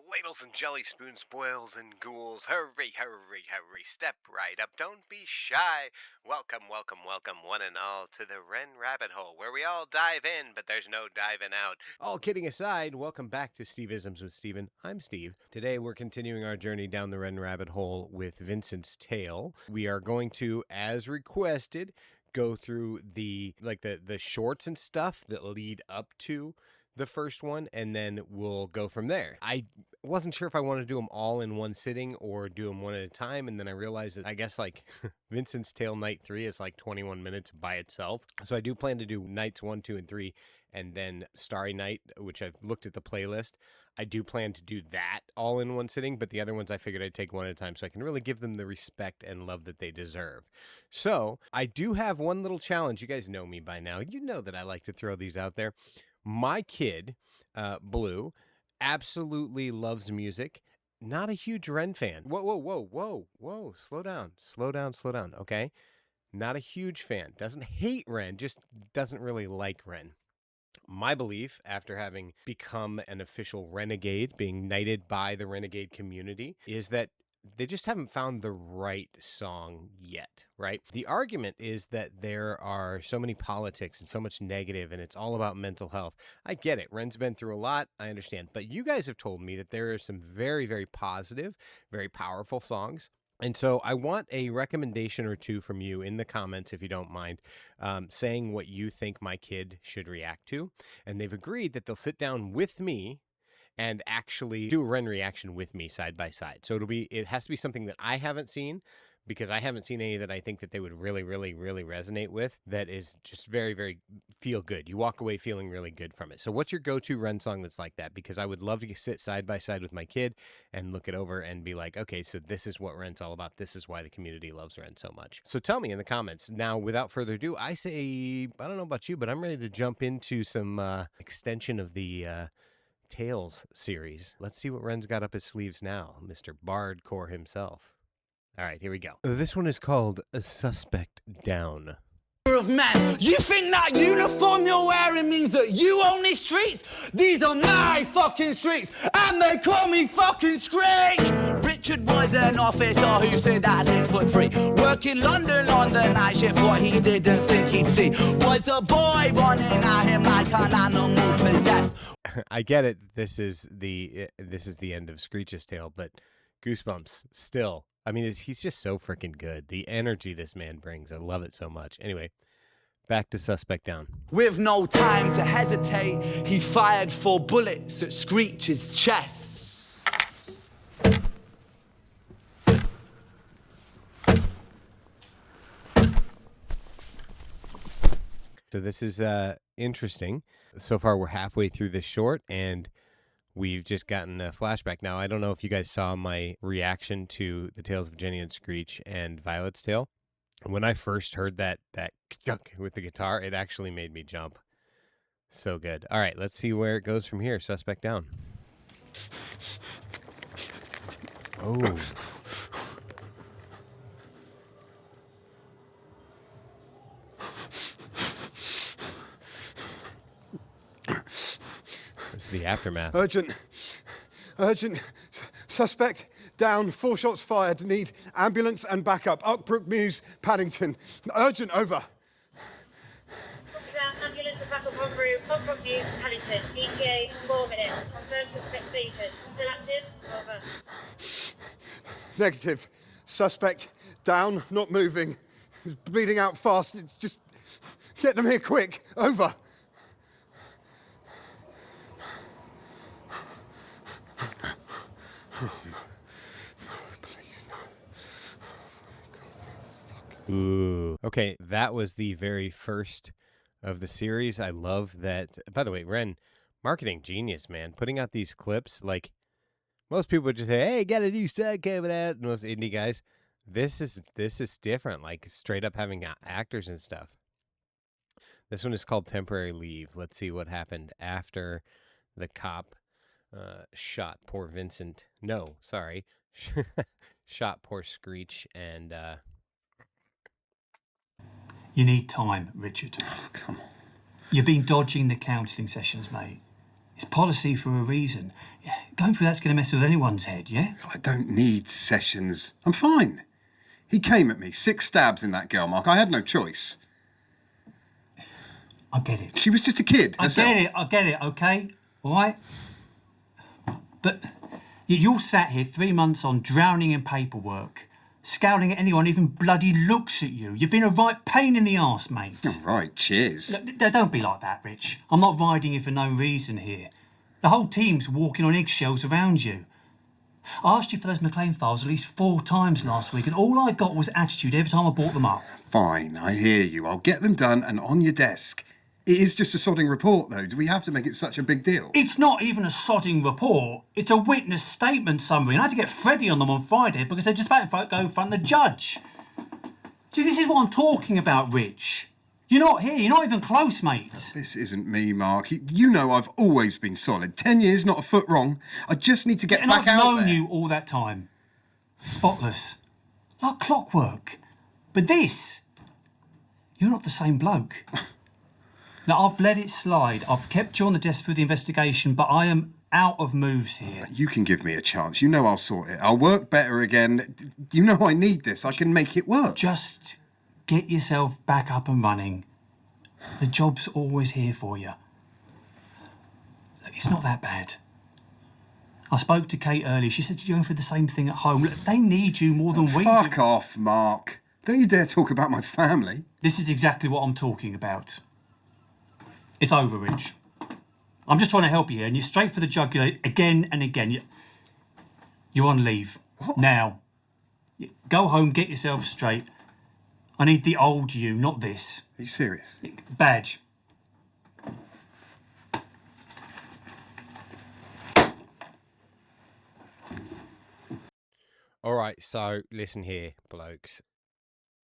ladles and jelly spoons, boils and ghouls. Hurry, hurry, hurry, step right up, don't be shy. Welcome, welcome, welcome, one and all, to the Ren Rabbit Hole, where we all dive in, but there's no diving out. All kidding aside, welcome back to Steve-isms with Steven. I'm Steve. Today we're continuing our journey down the Ren Rabbit Hole with Vincent's Tale. We are going to, as requested, go through the shorts and stuff that lead up to the first one, and then we'll go from there. I wasn't sure if I wanted to do them all in one sitting or do them one at a time, and then I realized that I guess like Vincent's Tale Night 3 is like 21 minutes by itself. So I do plan to do nights 1, 2, and 3, and then Starry Night, which I've looked at the playlist. I do plan to do that all in one sitting, but the other ones I figured I'd take one at a time so I can really give them the respect and love that they deserve. So I do have one little challenge. You guys know me by now. You know that I like to throw these out there. My kid, Blue, absolutely loves music. Not a huge Ren fan. Whoa. Slow down. Okay. Not a huge fan. Doesn't hate Ren, just doesn't really like Ren. My belief, after having become an official Renegade, being knighted by the Renegade community, is that they just haven't found the right song yet, right? The argument is that there are so many politics and so much negative, and it's all about mental health. I get it. Ren's been through a lot. I understand. But you guys have told me that there are some very, very positive, very powerful songs. And so I want a recommendation or two from you in the comments, if you don't mind, saying what you think my kid should react to. And they've agreed that they'll sit down with me and actually do a Ren reaction with me side by side. So it has to be something that I haven't seen, because I haven't seen any that I think that they would really, really, really resonate with, that is just very, very feel good. You walk away feeling really good from it. So what's your go-to Ren song that's like that? Because I would love to sit side by side with my kid and look it over and be like, okay, so this is what Ren's all about. This is why the community loves Ren so much. So tell me in the comments. Now, without further ado, I say, I don't know about you, but I'm ready to jump into some extension of the Tales series. Let's see what Ren's got up his sleeves now, Mr. Bardcore himself. All right, here we go. This one is called A Suspect Down. Of man, you think that uniform you're wearing means that you own these streets? These are my fucking streets, and they call me fucking Screech. Richard was an officer who stood at 6'3", working London on the night shift. What he didn't think he'd see was a boy running at him like an animal possessed. I get it. This is the end of Screech's tale, but goosebumps still. I mean, he's just so freaking good. The energy this man brings, I love it so much. Anyway, back to Suspect Down. With no time to hesitate, he fired 4 bullets at Screech's chest. So this is interesting. So far, we're halfway through this short, and we've just gotten a flashback. Now, I don't know if you guys saw my reaction to the Tales of Jenny and Screech and Violet's Tale. When I first heard that chunk with the guitar, it actually made me jump. So good. All right, let's see where it goes from here. Suspect Down. Oh. This is the aftermath. Urgent. Suspect down. 4 shots fired. Need ambulance and backup. Uckbrook Mews, Paddington. Urgent, over. Ambulance and backup on route. Uckbrook Mews, Paddington. ETA 4 minutes. Confirmed suspect status. Still active? Over. Negative. Suspect down, not moving. He's bleeding out fast. It's just get them here quick. Over. Ooh. Okay, that was the very first of the series. I love that. By the way, Ren, marketing genius, man. Putting out these clips, like, most people would just say, hey, got a new song coming out. And most indie guys, this is different, like straight up having actors and stuff. This one is called Temporary Leave. Let's see what happened after the cop shot poor Vincent. No, sorry. Shot poor Screech and... You need time, Richard. Oh, come on. You've been dodging the counselling sessions, mate. It's policy for a reason. Yeah, going through that's going to mess with anyone's head, yeah? I don't need sessions. I'm fine. He came at me, 6 stabs in that girl, Mark. I had no choice. I get it. She was just a kid herself. I get it, okay? All right? But you're sat here 3 months on, drowning in paperwork, scowling at anyone who even bloody looks at you. You've been a right pain in the arse, mate. All right, cheers. Look, don't be like that, Rich. I'm not riding you for no reason here. The whole team's walking on eggshells around you. I asked you for those McLean files at least 4 times last week, and all I got was attitude every time I brought them up. Fine, I hear you. I'll get them done and on your desk. It is just a sodding report, though. Do we have to make it such a big deal? It's not even a sodding report. It's a witness statement summary. And I had to get Freddie on them on Friday because they're just about to go in front of the judge. See, this is what I'm talking about, Rich. You're not here. You're not even close, mate. This isn't me, Mark. You know I've always been solid. 10 years, not a foot wrong. I just need to get back out there. And I've known you all that time. Spotless. Like clockwork. But this, you're not the same bloke. Now, I've let it slide. I've kept you on the desk through the investigation, but I am out of moves here. You can give me a chance. You know I'll sort it. I'll work better again. You know I need this. I can make it work. Just get yourself back up and running. The job's always here for you. Look, it's not that bad. I spoke to Kate earlier. She said you're going through the same thing at home. Look, they need you more than we do. Fuck off, Mark. Don't you dare talk about my family. This is exactly what I'm talking about. It's over, Rich. I'm just trying to help you here, and you're straight for the jugular again and again. You're on leave. What? Now. Go home, get yourself straight. I need the old you, not this. Are you serious? Badge. All right, so listen here, blokes.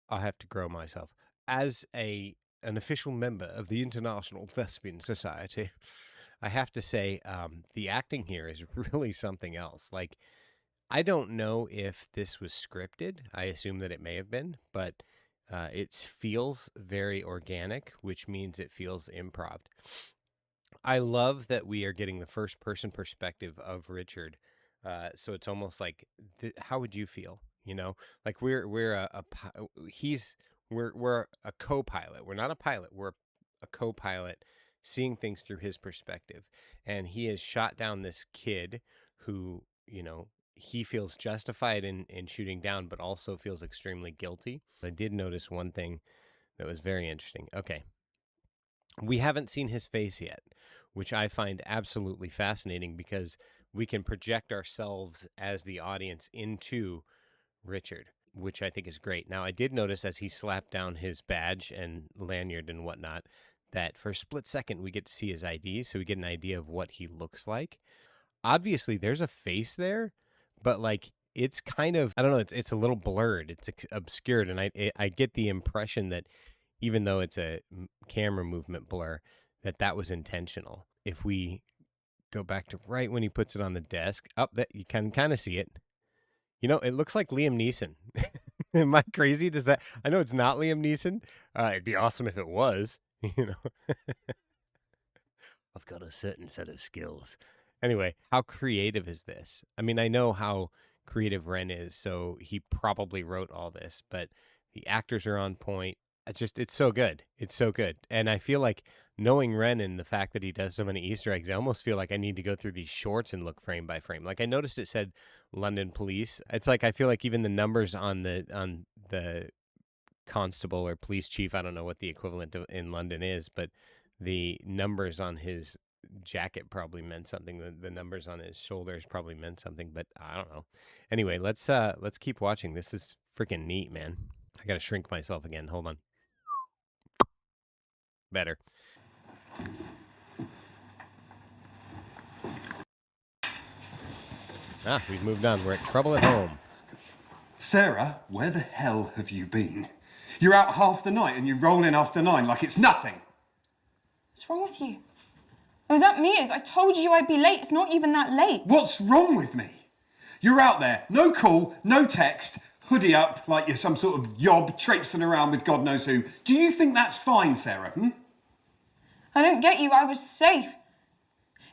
I have to grow myself. As an official member of the International Thespian Society, I have to say the acting here is really something else. Like, I don't know if this was scripted. I assume that it may have been, but it feels very organic, which means it feels improv. I love that we are getting the first-person perspective of Richard. So it's almost like, how would you feel? You know, like we're a co-pilot. We're not a pilot. We're a co-pilot, seeing things through his perspective. And he has shot down this kid who, you know, he feels justified in shooting down, but also feels extremely guilty. I did notice one thing that was very interesting. Okay. We haven't seen his face yet, which I find absolutely fascinating because we can project ourselves as the audience into Richard, which I think is great. Now, I did notice as he slapped down his badge and lanyard and whatnot, that for a split second we get to see his ID, so we get an idea of what he looks like. Obviously, there's a face there, but like it's kind of, I don't know, it's a little blurred, it's obscured, and I get the impression that even though it's a camera movement blur, that was intentional. If we go back to right when he puts it on the desk, that you can kind of see it. You know, it looks like Liam Neeson. Am I crazy? Does that? I know it's not Liam Neeson. It'd be awesome if it was. You know, I've got a certain set of skills. Anyway, how creative is this? I mean, I know how creative Ren is, so he probably wrote all this, but the actors are on point. It's so good. It's so good. And I feel like knowing Ren and the fact that he does so many Easter eggs, I almost feel like I need to go through these shorts and look frame by frame. Like I noticed it said London Police. It's like I feel like even the numbers on the constable or police chief, I don't know what the equivalent in London is, but the numbers on his jacket probably meant something. The numbers on his shoulders probably meant something, but I don't know. Anyway, let's keep watching. This is freaking neat, man. I gotta shrink myself again. Hold on. Better. We've moved on. We're at Trouble at Home. Sarah, where the hell have you been? You're out half the night and you roll in after 9 like it's nothing. What's wrong with you? It was at Mia's. I told you I'd be late. It's not even that late. What's wrong with me? You're out there, no call, no text, hoodie up like you're some sort of yob traipsing around with God knows who. Do you think that's fine, Sarah? I don't get you. I was safe.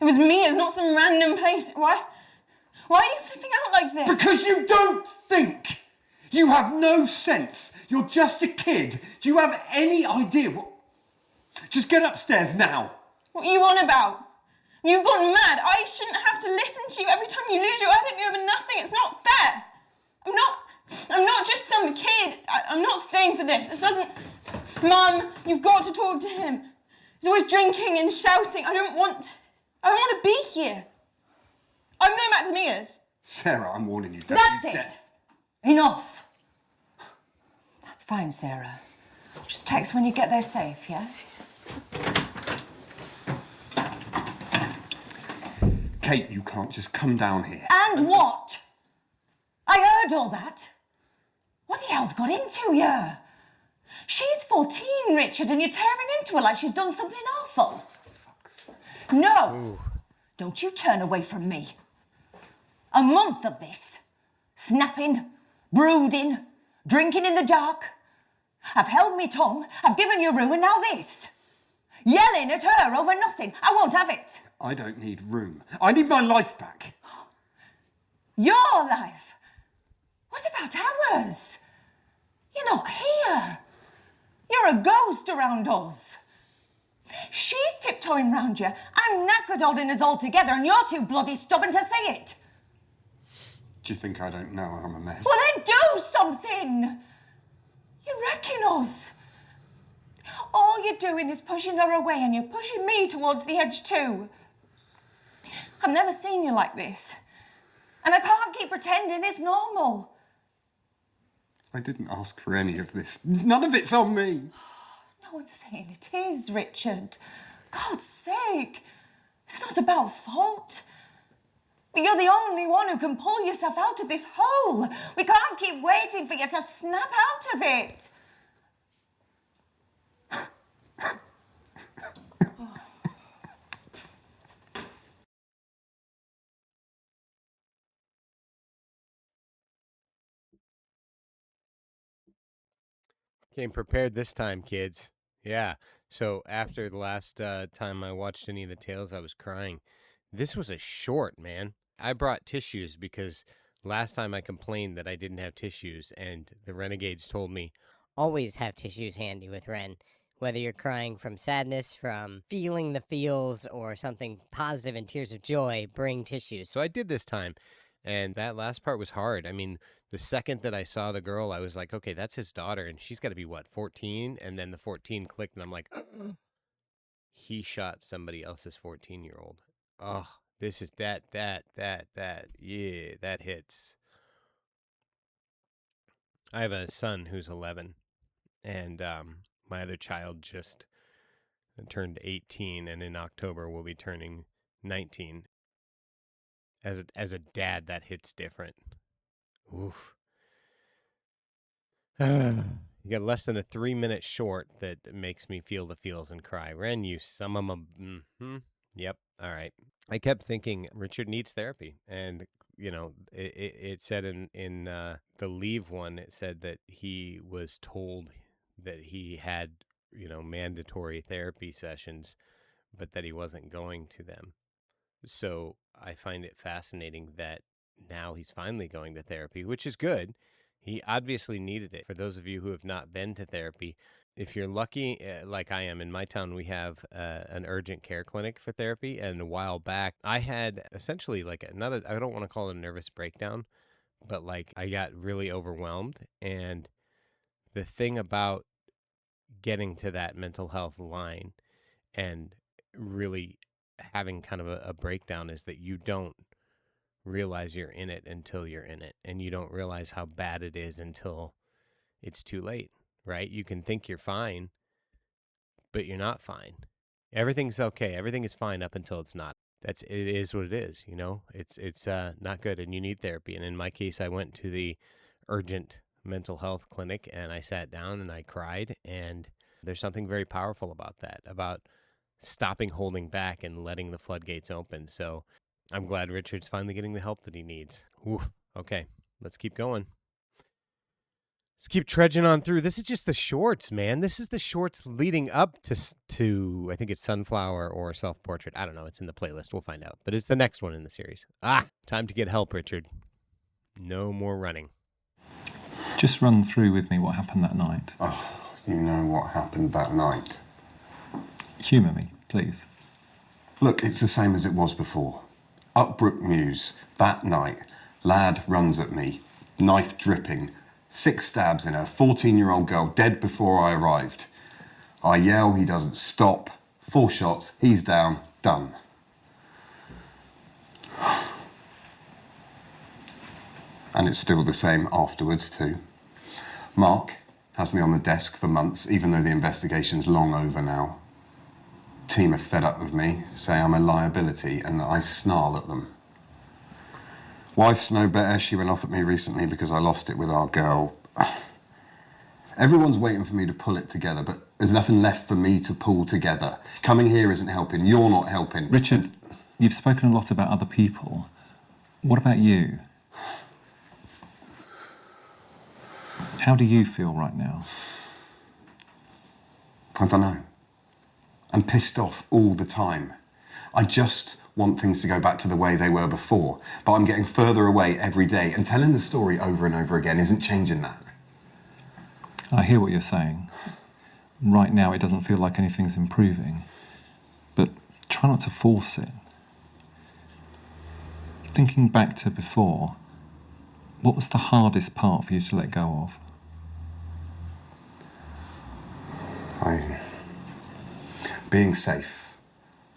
It was Mia's, not some random place. Why are you flipping out like this? Because you don't think. You have no sense. You're just a kid. Do you have any idea what... Just get upstairs now. What are you on about? You've gone mad. I shouldn't have to listen to you every time you lose your head over nothing. It's not fair. I'm not just some kid. I'm not staying for this. This doesn't... Mum, you've got to talk to him. He's always drinking and shouting. I don't want to be here. I'm going back to Mia's. Sarah, I'm warning you. That's it. Enough. That's fine, Sarah. Just text when you get there safe, yeah? Kate, you can't just come down here. And what? I heard all that. What the hell's got into you? She's 14, Richard, and you're tearing into her like she's done something awful. For fuck's sake. No. Ooh. Don't you turn away from me. A month of this. Snapping, brooding, drinking in the dark. I've held me tongue, I've given you room, and now this. Yelling at her over nothing. I won't have it. I don't need room. I need my life back. Your life? What about ours? You're not here. You're a ghost around us. She's tiptoeing round you. I'm knackered holding us all together, and you're too bloody stubborn to say it. Do you think I don't know I'm a mess? Well, then do something. You're wrecking us. All you're doing is pushing her away, and you're pushing me towards the edge too. I've never seen you like this. And I can't keep pretending it's normal. I didn't ask for any of this. None of it's on me. No one's saying it is, Richard. God's sake. It's not about fault. But you're the only one who can pull yourself out of this hole. We can't keep waiting for you to snap out of it. Came prepared this time, kids. Yeah. So after the last time I watched any of the tales, I was crying. This was a short, man. I brought tissues because last time I complained that I didn't have tissues, and the Renegades told me, always have tissues handy with Ren. Whether you're crying from sadness, from feeling the feels, or something positive and tears of joy, bring tissues. So I did this time, and that last part was hard. I mean, the second that I saw the girl, I was like, okay, that's his daughter, and she's got to be, what, 14? And then the 14 clicked, and I'm like, he shot somebody else's 14-year-old. Oh, this is that, yeah, that hits. I have a son who's 11, and my other child just turned 18, and in October will be turning 19. As a dad, that hits different. Oof. You got less than a 3-minute short that makes me feel the feels and cry. Ren, you some of them. Yep. All right. I kept thinking Richard needs therapy, and you know, it said in the Leave one, it said that he was told that he had, you know, mandatory therapy sessions, but that he wasn't going to them. So I find it fascinating that now he's finally going to therapy, which is good. He obviously needed it. For those of you who have not been to therapy, if you're lucky, like I am, in my town, we have an urgent care clinic for therapy. And a while back, I had essentially like, I don't want to call it a nervous breakdown, but like I got really overwhelmed. And the thing about getting to that mental health line and really having kind of a breakdown is that you don't realize you're in it until you're in it, and you don't realize how bad it is until it's too late, right? You can think you're fine, but you're not fine. Everything's okay. Everything is fine up until it's not. It is what it is, you know? It's not good, and you need therapy. And in my case, I went to the urgent mental health clinic, and I sat down and I cried, and there's something very powerful about that, about stopping holding back and letting the floodgates open. So I'm glad Richard's finally getting the help that he needs. Oof. Okay, let's keep going. Let's keep trudging on through. This is just the shorts, man. This is the shorts leading up to I think it's Sunflower or Self-Portrait. I don't know. It's in the playlist. We'll find out. But it's the next one in the series. Time to get help, Richard. No more running. Just run through with me what happened that night. Oh, you know what happened that night. Humour me, please. Look, it's the same as it was before. Upbrook Mews, that night, lad runs at me, knife dripping, 6 stabs in her, 14-year-old girl dead before I arrived. I yell, he doesn't stop. 4 shots, he's down, done. And it's still the same afterwards too. Mark has me on the desk for months, even though the investigation's long over now. Team are fed up with me, say I'm a liability, and that I snarl at them. Wife's no better. She went off at me recently because I lost it with our girl. Everyone's waiting for me to pull it together, but there's nothing left for me to pull together. Coming here isn't helping. You're not helping. Richard, you've spoken a lot about other people. What about you? How do you feel right now? I don't know. I'm pissed off all the time. I just want things to go back to the way they were before, but I'm getting further away every day, and telling the story over and over again isn't changing that. I hear what you're saying. Right now it doesn't feel like anything's improving, but try not to force it. Thinking back to before, what was the hardest part for you to let go of? Being safe,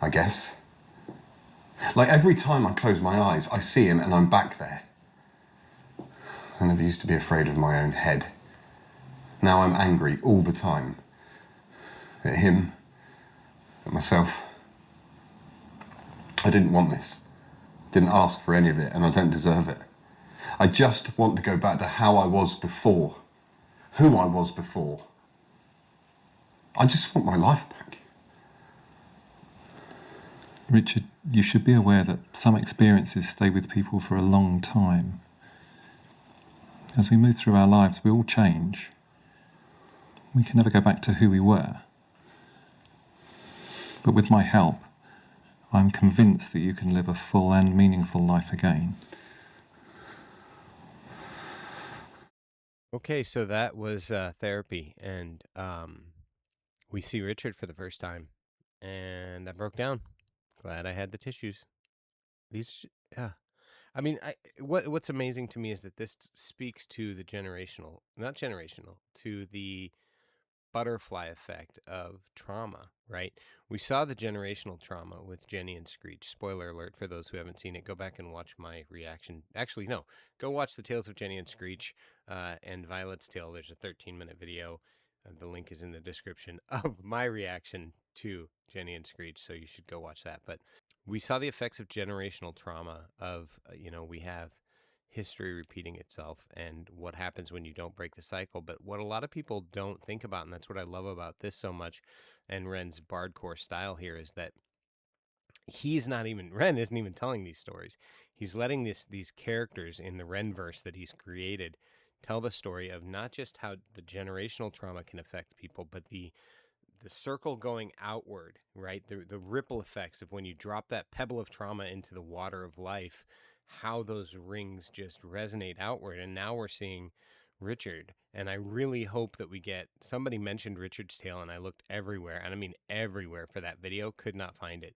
I guess. Like every time I close my eyes, I see him and I'm back there. I never used to be afraid of my own head. Now I'm angry all the time. At him, at myself. I didn't want this. Didn't ask for any of it, and I don't deserve it. I just want to go back to how I was before. Who I was before. I just want my life back. Richard, you should be aware that some experiences stay with people for a long time. As we move through our lives, we all change. We can never go back to who we were. But with my help, I'm convinced that you can live a full and meaningful life again. Okay, so that was therapy, and we see Richard for the first time, and I broke down. Glad I had the tissues. These, I mean, what's amazing to me is that this speaks to the to the butterfly effect of trauma, right? We saw the generational trauma with Jenny and Screech. Spoiler alert for those who haven't seen it. Go back and watch my reaction. Actually, no. Go watch the Tales of Jenny and Screech and Violet's Tale. There's a 13-minute video. The link is in the description of my reaction to Jenny and Screech, so you should go watch that. But we saw the effects of generational trauma of, we have history repeating itself and what happens when you don't break the cycle. But what a lot of people don't think about, and that's what I love about this so much, and Ren's bardcore style here, is that Ren isn't even telling these stories. He's letting these characters in the Renverse that he's created tell the story of not just how the generational trauma can affect people, but the circle going outward, right? The ripple effects of when you drop that pebble of trauma into the water of life, how those rings just resonate outward. And now we're seeing Richard. And I really hope that we get, somebody mentioned Richard's Tale, and I looked everywhere, and I mean everywhere for that video, could not find it.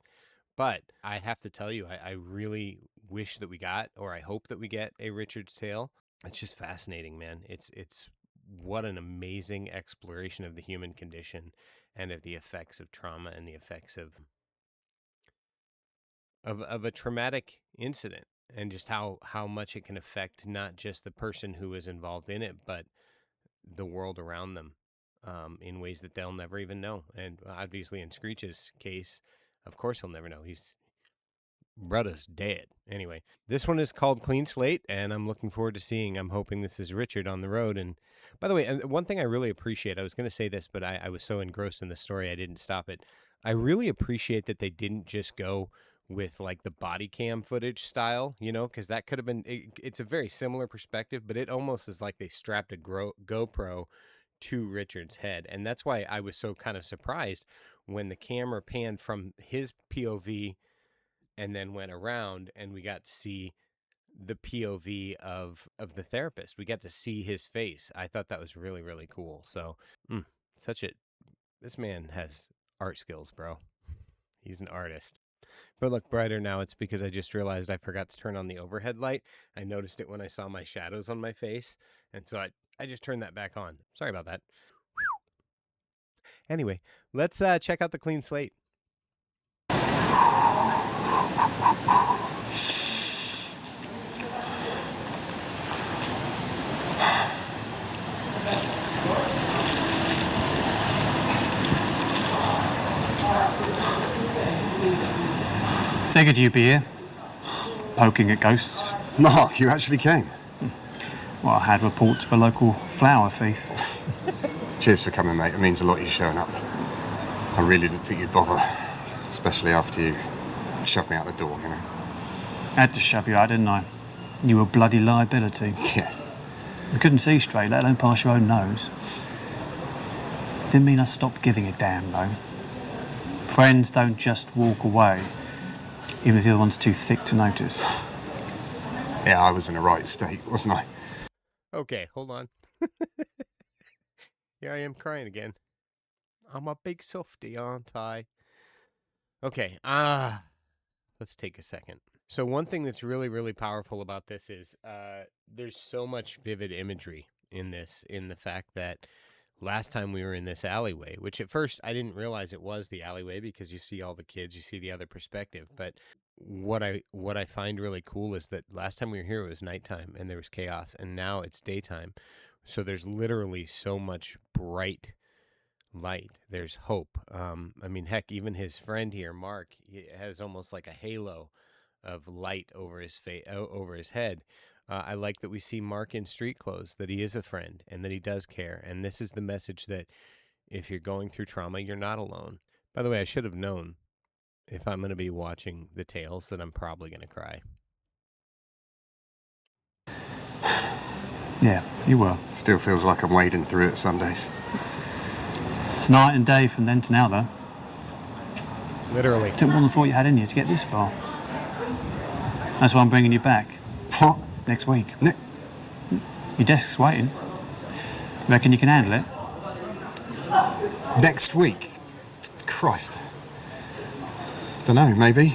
But I have to tell you, I really wish that we got, or I hope that we get a Richard's Tale. It's just fascinating, man. It's what an amazing exploration of the human condition and of the effects of trauma and the effects of a traumatic incident, and just how much it can affect not just the person who is involved in it, but the world around them in ways that they'll never even know. And obviously in Screech's case, of course he'll never know. Brudda's dead. Anyway, this one is called Clean Slate, and I'm looking forward to seeing. I'm hoping this is Richard on the road. And by the way, one thing I really appreciate, I was going to say this, but I was so engrossed in the story I didn't stop it. I really appreciate that they didn't just go with like the body cam footage style, you know, because that could have been, it's a very similar perspective, but it almost is like they strapped a GoPro to Richard's head. And that's why I was so kind of surprised when the camera panned from his POV and then went around and we got to see the POV of the therapist. We got to see his face. I thought that was really, really cool. So this man has art skills, bro. He's an artist. But look brighter now. It's because I just realized I forgot to turn on the overhead light. I noticed it when I saw my shadows on my face. And so I just turned that back on. Sorry about that. Anyway, let's check out the clean slate. Figured you'd be here, poking at ghosts. Mark, you actually came. Well, I had reports of a local flower thief. Cheers for coming, mate. It means a lot you showing up. I really didn't think you'd bother, especially after you shoved me out the door, you know. I had to shove you out, didn't I? You were a bloody liability. Yeah. I couldn't see straight, let alone pass your own nose. Didn't mean I stopped giving a damn, though. Friends don't just walk away, even if the other one's too thick to notice. Yeah, I was in the right state, wasn't I? Okay, hold on. Here I am crying again. I'm a big softie, aren't I? Okay, let's take a second. So one thing that's really, really powerful about this is there's so much vivid imagery in this, in the fact that last time we were in this alleyway, which at first I didn't realize it was the alleyway because you see all the kids, you see the other perspective. But what I find really cool is that last time we were here, it was nighttime and there was chaos, and now it's daytime. So there's literally so much bright light. There's hope. I mean, heck, even his friend here, Mark, he has almost like a halo of light over his face, over his head. I like that we see Mark in street clothes, that he is a friend and that he does care. And this is the message that if you're going through trauma, you're not alone. By the way, I should have known if I'm going to be watching the tales that I'm probably going to cry. Yeah, you were. Still feels like I'm wading through it some days. It's night and day from then to now, though. Literally. Took more than thought you had in you to get this far. That's why I'm bringing you back. What? Next week. Your desk's waiting. Reckon you can handle it? Next week? Christ. Dunno, maybe.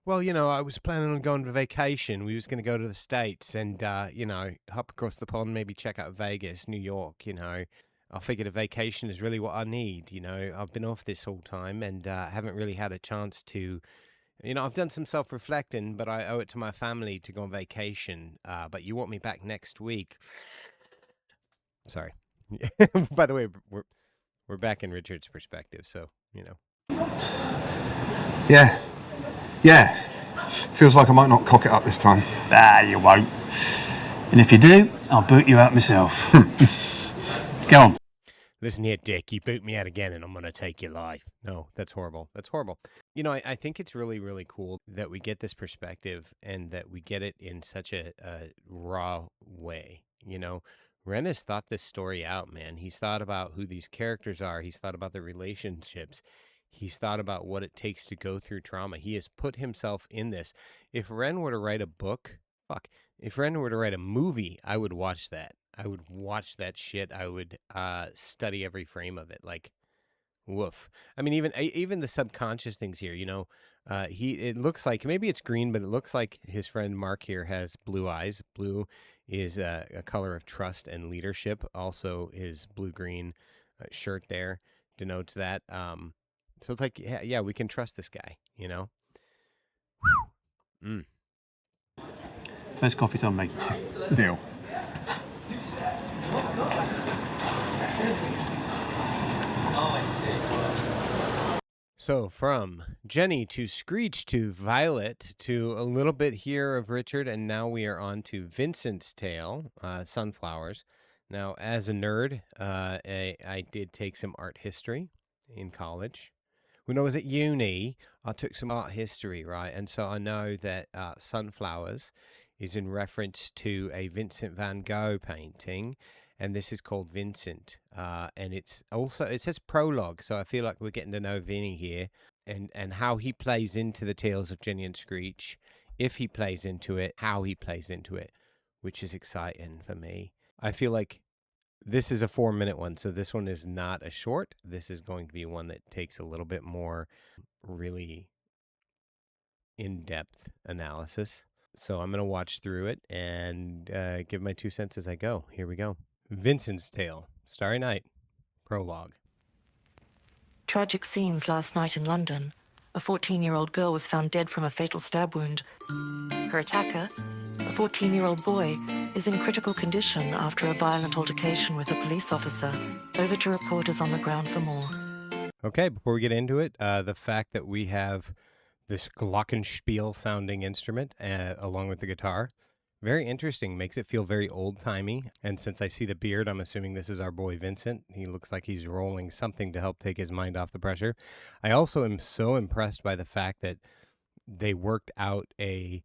Well, you know, I was planning on going to vacation. We was going to go to the States and, you know, hop across the pond, maybe check out Vegas, New York, you know. I figured a vacation is really what I need, you know. I've been off this whole time and haven't really had a chance to, you know, I've done some self-reflecting, but I owe it to my family to go on vacation. But you want me back next week. Sorry. By the way, we're back in Richard's perspective, so, you know. Yeah. Feels like I might not cock it up this time. You won't. And if you do, I'll boot you out myself. Go on. Listen here, Dick, you boot me out again and I'm going to take your life. No, that's horrible. That's horrible. You know, I think it's really, really cool that we get this perspective and that we get it in such a raw way. You know, Ren has thought this story out, man. He's thought about who these characters are. He's thought about the relationships. He's thought about what it takes to go through trauma. He has put himself in this. If Ren were to write a book, if Ren were to write a movie, I would watch that. I would watch that shit. I would study every frame of it. Like, woof. I mean, even the subconscious things here, you know, it looks like, maybe it's green, but it looks like his friend Mark here has blue eyes. Blue is a color of trust and leadership. Also, his blue-green shirt there denotes that. So it's like, yeah, we can trust this guy, you know? First coffee's on me. Deal. So from Jenny to Screech to Violet to a little bit here of Richard, and now we are on to Vincent's tale, Sunflowers. Now, as a nerd, I did take some art history in college. when I was at uni, I took some art history, right? And so I know that Sunflowers is in reference to a Vincent van Gogh painting, and this is called Vincent. And it's also, it says Prologue, so I feel like we're getting to know Vinny here, and how he plays into the tales of Jenny and Screech, if he plays into it, how he plays into it, which is exciting for me. I feel like this is a 4-minute one, so this one is not a short. This is going to be one that takes a little bit more really in-depth analysis. So I'm going to watch through it and give my 2 cents as I go. Here we go. Vincent's Tale, Starry Night, Prologue. Tragic scenes last night in London. A 14-year-old girl was found dead from a fatal stab wound. Her attacker, a 14-year-old boy, is in critical condition after a violent altercation with a police officer. Over to reporters on the ground for more. Okay, before we get into it, the fact that we have this glockenspiel sounding instrument along with the guitar, very interesting, makes it feel very old-timey. And since I see the beard, I'm assuming this is our boy Vincent. He looks like he's rolling something to help take his mind off the pressure. I also am so impressed by the fact that they worked out some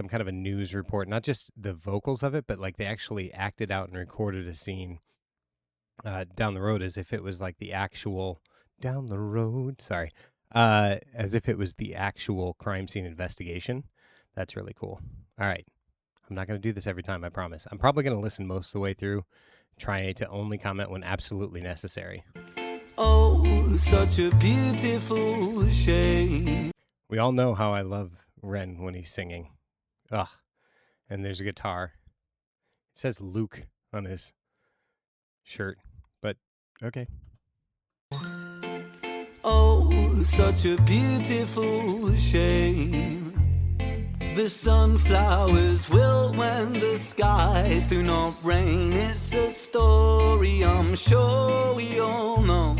kind of a news report, not just the vocals of it, but like they actually acted out and recorded a scene down the road as if it was like the actual down the road. Sorry. As if it was the actual crime scene investigation. That's really cool. All right. I'm not going to do this every time, I promise. I'm probably going to listen most of the way through, try to only comment when absolutely necessary. Oh, such a beautiful shame. We all know how I love Ren when he's singing. Ugh. And there's a guitar. It says Luke on his shirt, but okay. Oh, such a beautiful shame. The sunflowers will when the skies do not rain. It's a story I'm sure we all know.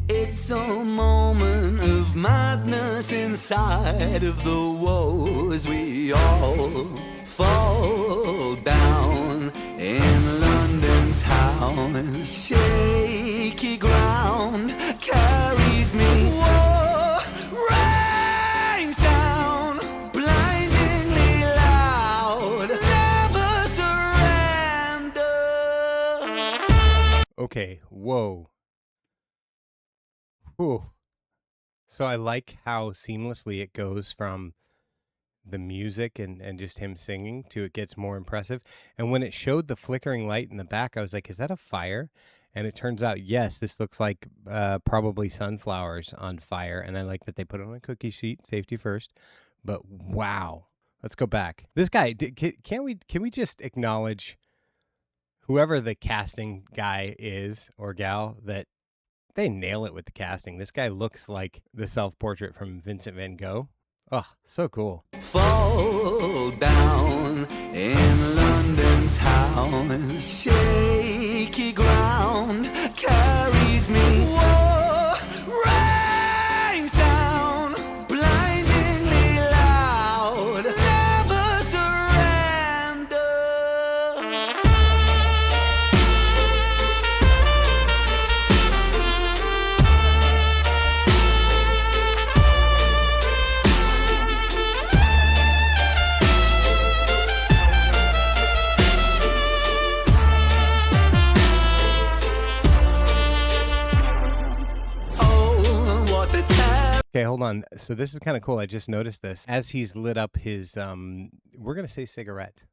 It's a moment of madness inside of the woes. We all fall down in London town. Shaky ground carries me. Whoa, rains down, blindingly loud. Never surrender. Okay, whoa. Ooh. So I like how seamlessly it goes from the music and just him singing to it gets more impressive. And when it showed the flickering light in the back, I was like, is that a fire? And it turns out, yes, this looks like probably sunflowers on fire. And I like that they put it on a cookie sheet, safety first. But wow, let's go back. This guy, can we just acknowledge whoever the casting guy is or gal, that they nail it with the casting. This guy looks like the self-portrait from Vincent van Gogh. Oh, so cool. Fall down in London town. Shaky ground carries me. Whoa, rains down, blindingly loud. Never surrender. Okay, hold on. So this is kind of cool. I just noticed this. As he's lit up his, we're going to say cigarette.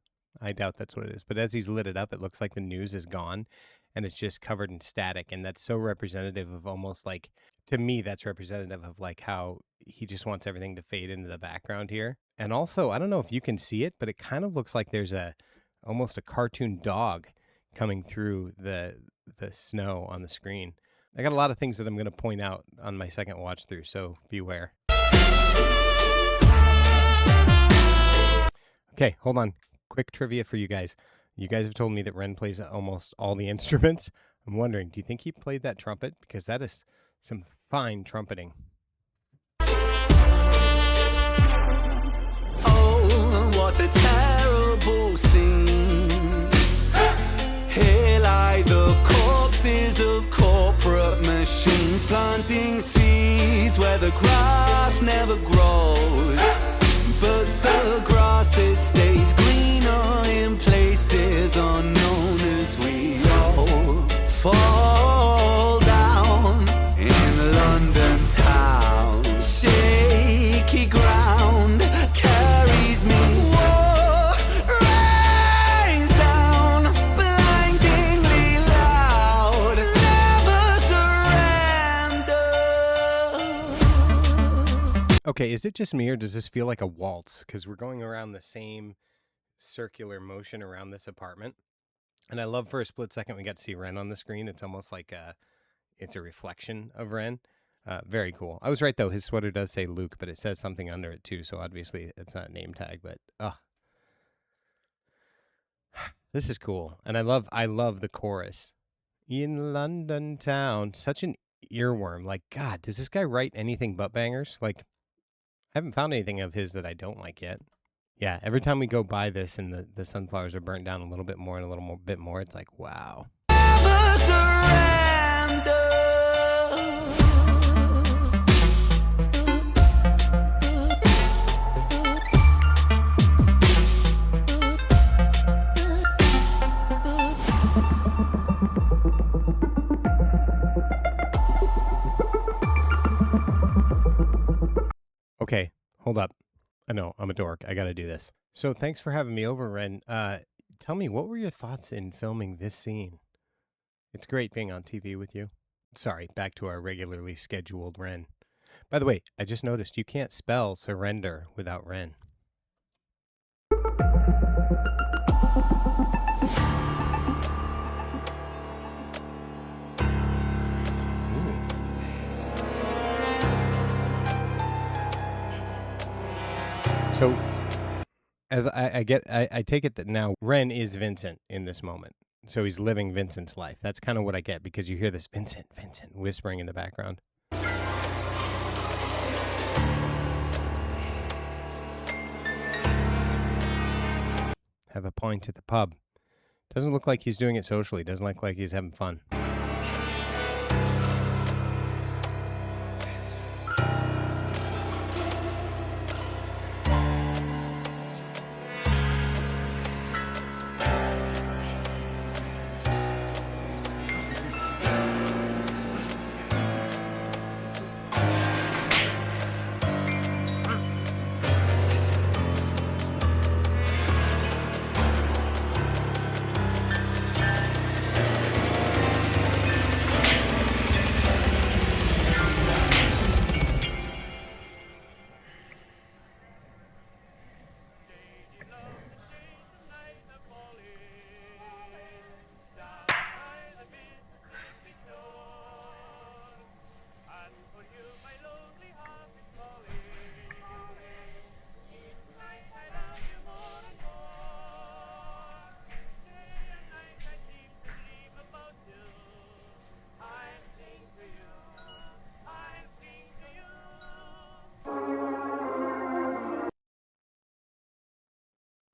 I doubt that's what it is. But as he's lit it up, it looks like the news is gone and it's just covered in static. And that's so representative of almost like, to me, that's representative of like how he just wants everything to fade into the background here. And also, I don't know if you can see it, but it kind of looks like there's almost a cartoon dog coming through the snow on the screen. I got a lot of things that I'm going to point out on my second watch through, so beware. Okay, hold on. Quick trivia for you guys. You guys have told me that Ren plays almost all the instruments. I'm wondering, do you think he played that trumpet? Because that is some fine trumpeting. Oh, what a terrible scene. Here lie the corpses of corporate machines planting Okay, is it just me or does this feel like a waltz? Because we're going around the same circular motion around this apartment. And I love for a split second we got to see Ren on the screen. It's almost like it's a reflection of Ren. Very cool. I was right, though. His sweater does say Luke, but it says something under it, too. So obviously it's not a name tag, but this is cool. And I love the chorus. In London town. Such an earworm. Like, God, does this guy write anything but bangers? Like, I haven't found anything of his that I don't like yet. Yeah, every time we go by this and the sunflowers are burnt down a little bit more and a little bit more, it's like, wow. Okay, hold up. I know, I'm a dork. I got to do this. So thanks for having me over, Ren. Tell me, what were your thoughts in filming this scene? It's great being on TV with you. Sorry, back to our regularly scheduled Ren. By the way, I just noticed you can't spell surrender without Ren. So, as I take it that now Ren is Vincent in this moment. So he's living Vincent's life. That's kind of what I get because you hear this Vincent whispering in the background. Have a pint at the pub. Doesn't look like he's doing it socially. Doesn't look like he's having fun.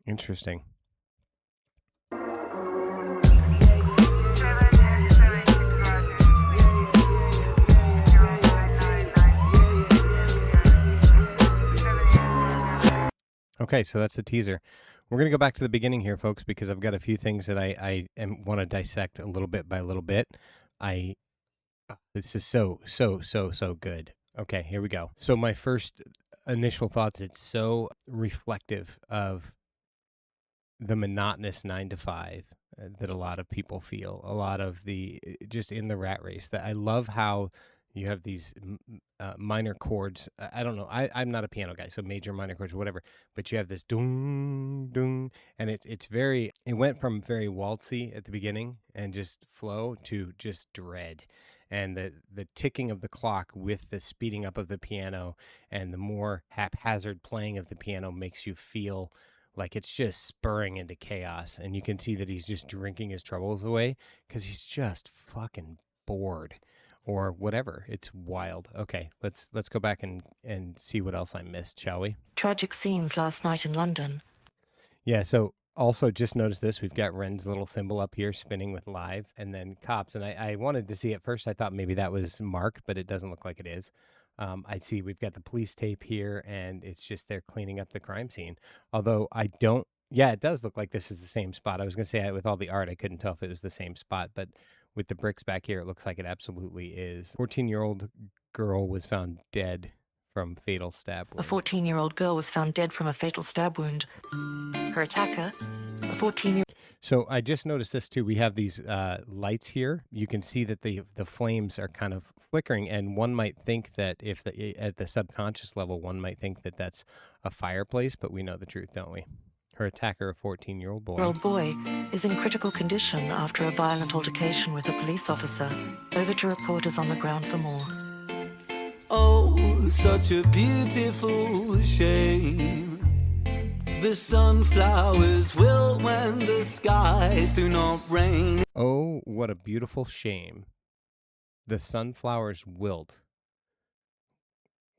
Interesting. Okay, so that's the teaser. We're going to go back to the beginning here, folks, because I've got a few things that I want to dissect a little bit by little bit. This is so good. Okay, here we go. So my first initial thoughts, it's so reflective of the monotonous 9 to 5 that a lot of people feel, a lot of the just in the rat race. That I love how you have these minor chords. I don't know. I'm not a piano guy, so major, minor chords, whatever. But you have this dung dung, and it's very. It went from very waltzy at the beginning and just flow to just dread, and the ticking of the clock with the speeding up of the piano and the more haphazard playing of the piano makes you feel like it's just spurring into chaos. And you can see that he's just drinking his troubles away because he's just fucking bored or whatever. It's wild. Okay, let's go back and see what else I missed, shall we? Tragic scenes last night in London. Yeah, so also just notice this. We've got Ren's little symbol up here spinning with live and then cops. And I wanted to see at first. I thought maybe that was Mark, but it doesn't look like it is. I see we've got the police tape here, and it's just they're cleaning up the crime scene. Although I don't, yeah, it does look like this is the same spot. I was going to say with all the art, I couldn't tell if it was the same spot, but with the bricks back here, it looks like it absolutely is. 14-year-old girl was found dead from fatal stab wound. A 14-year-old girl was found dead from a fatal stab wound. Her attacker, a 14-year-old... So I just noticed this too. We have these lights here. You can see that the flames are kind of flickering, and one might think that at the subconscious level, one might think that that's a fireplace, but we know the truth, don't we? Her attacker, a 14-year-old boy. Boy is in critical condition after a violent altercation with a police officer. Over to reporters on the ground for more. Oh, such a beautiful shame. The sunflowers wilt when the skies do not rain. Oh, what a beautiful shame. The sunflowers wilt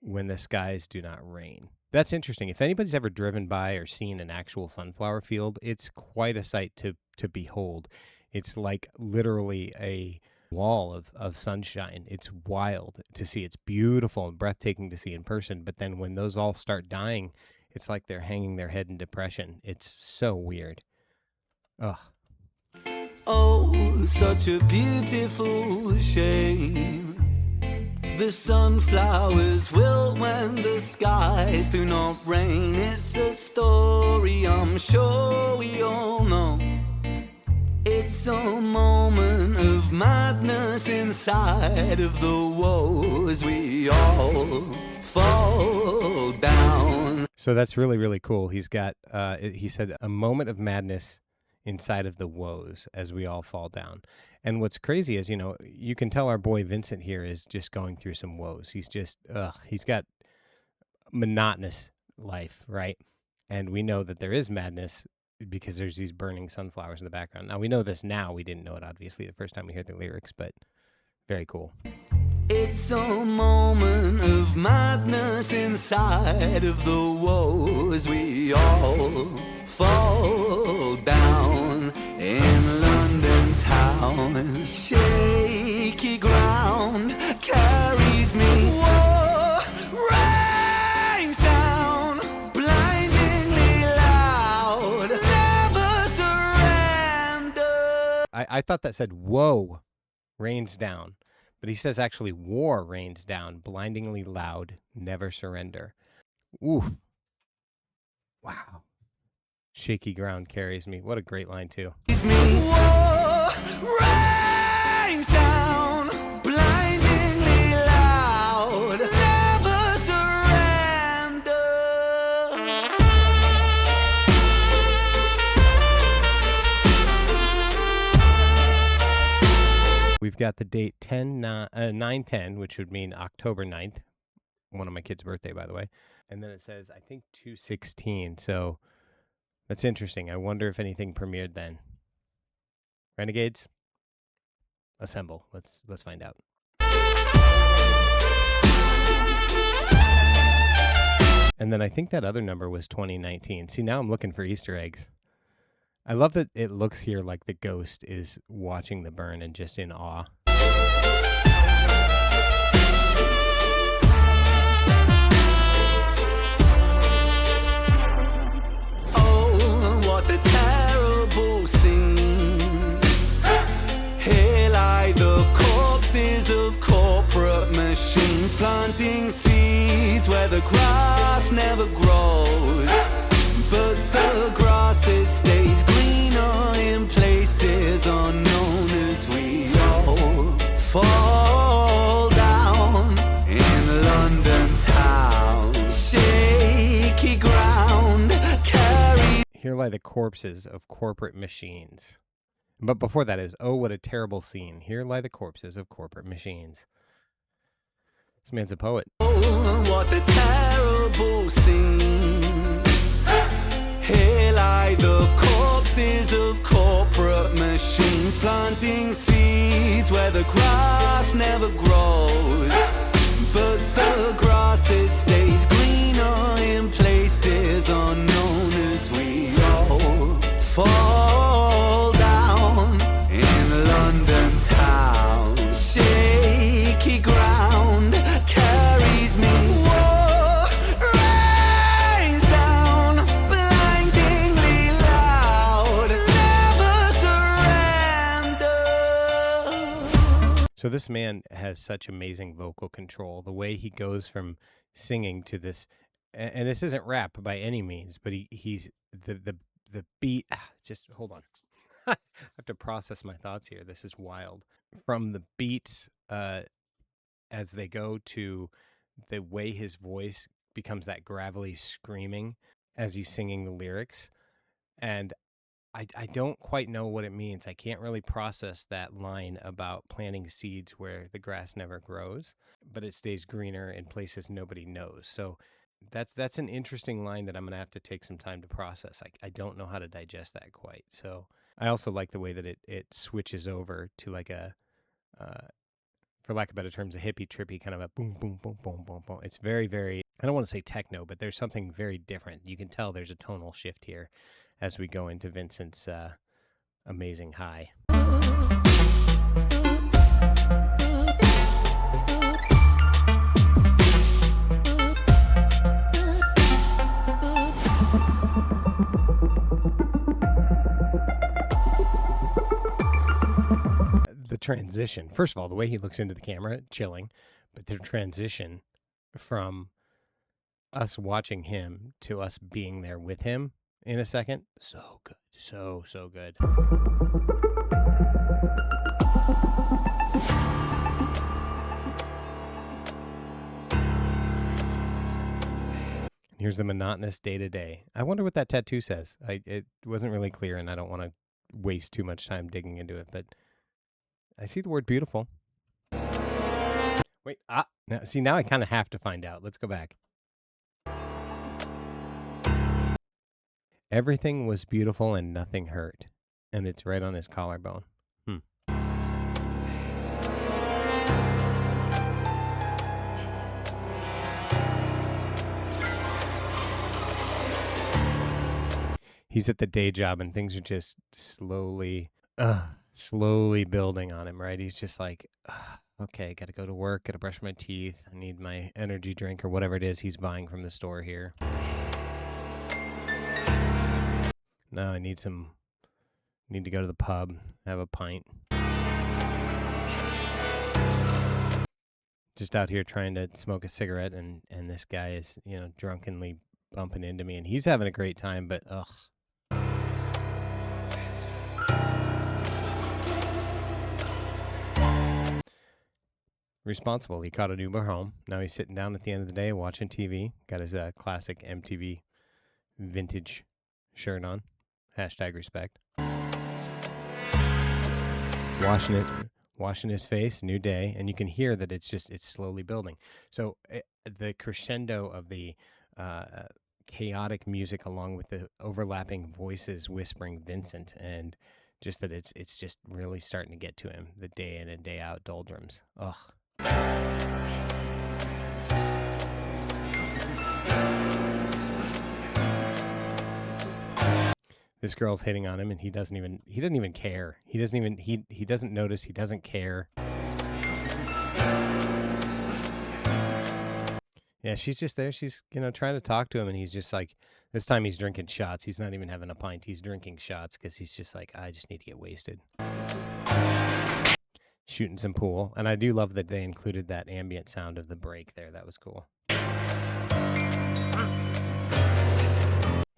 when the skies do not rain. That's interesting. If anybody's ever driven by or seen an actual sunflower field, it's quite a sight to behold. It's like literally a wall of sunshine. It's wild to see. It's beautiful and breathtaking to see in person. But then when those all start dying, it's like they're hanging their head in depression. It's so weird. Ugh. Oh, such a beautiful shame. The sunflowers wilt when the skies do not rain. It's a story I'm sure we all know. It's a moment of madness inside of the woes. We all fall down. So that's really, really cool. He's got, he said, a moment of madness inside of the woes as we all fall down. And what's crazy is, you can tell our boy Vincent here is just going through some woes. He's just, he's got monotonous life, right? And we know that there is madness because there's these burning sunflowers in the background. Now, we know this now. We didn't know it, obviously, the first time we heard the lyrics, but very cool. It's a moment of madness inside of the woes. We all fall down in London town. Shaky ground carries me. Whoa, rains down, blindingly loud. Never surrender. I thought that said, whoa, rains down. But he says actually war rains down, blindingly loud, never surrender. Oof. Wow. Shaky ground carries me. What a great line, too. Whoa, rains down, blindingly loud, never surrender. We've got the date 9/10, which would mean October 9th. One of my kids' birthday, by the way. And then it says, I think 2/16. So that's interesting. I wonder if anything premiered then. Renegades, assemble. Let's find out. And then I think that other number was 2019. See, now I'm looking for Easter eggs. I love that it looks here like the ghost is watching the burn and just in awe. Oh, what a terrible scene. Here lie the corpses of corporate machines, planting seeds where the grass never grows. But the grass, it stays greener in places unknown as we all fall down in London town. Shaky ground carry. Here lie the corpses of corporate machines. But before that is, oh, what a terrible scene. Here lie the corpses of corporate machines. This man's a poet. Oh, what a terrible scene. Here lie the corpses of corporate machines, planting seeds where the grass never grows. But the grass, it stays greener in places unknown as we all fall down in London town. Shaky ground carries me. Whoa, rains down, blindingly loud, never surrender. So this man has such amazing vocal control. The way he goes from singing to this, and this isn't rap by any means, but he's the beat. Just hold on. I have to process my thoughts here. This is wild. From the beats as they go to the way his voice becomes that gravelly screaming as he's singing the lyrics. And I don't quite know what it means. I can't really process that line about planting seeds where the grass never grows, but it stays greener in places nobody knows. So that's an interesting line that I'm going to have to take some time to process. I don't know how to digest that quite. So I also like the way that it switches over to like a, for lack of better terms, a hippie trippy kind of a boom, boom, boom, boom, boom, boom. It's very, very, I don't want to say techno, but there's something very different. You can tell there's a tonal shift here as we go into Vincent's amazing high. The transition, first of all, the way he looks into the camera, chilling, but the transition from us watching him to us being there with him in a second, so good, so good. Here's the monotonous day-to-day. I wonder what that tattoo says. It wasn't really clear, and I don't want to waste too much time digging into it, but I see the word beautiful. Wait, now I kind of have to find out. Let's go back. Everything was beautiful and nothing hurt. And it's right on his collarbone. He's at the day job and things are just slowly building on him, right? He's just like, okay, got to go to work, got to brush my teeth. I need my energy drink or whatever it is he's buying from the store here. No, I need to go to the pub, have a pint. Just out here trying to smoke a cigarette, and this guy is, drunkenly bumping into me, and he's having a great time, but ugh. Responsible. He caught an Uber home. Now he's sitting down at the end of the day watching TV. Got his classic MTV vintage shirt on. #respect. Washing his face, new day, and you can hear that it's slowly building. So the crescendo of the chaotic music, along with the overlapping voices whispering Vincent, and just that it's just really starting to get to him. The day in and day out doldrums. Ugh. This girl's hitting on him, and he doesn't even care. He doesn't notice. He doesn't care. Yeah, she's just there. She's, trying to talk to him, and he's just like, this time he's drinking shots. He's not even having a pint. He's drinking shots because he's just like, I just need to get wasted. Shooting some pool. And I do love that they included that ambient sound of the break there. That was cool.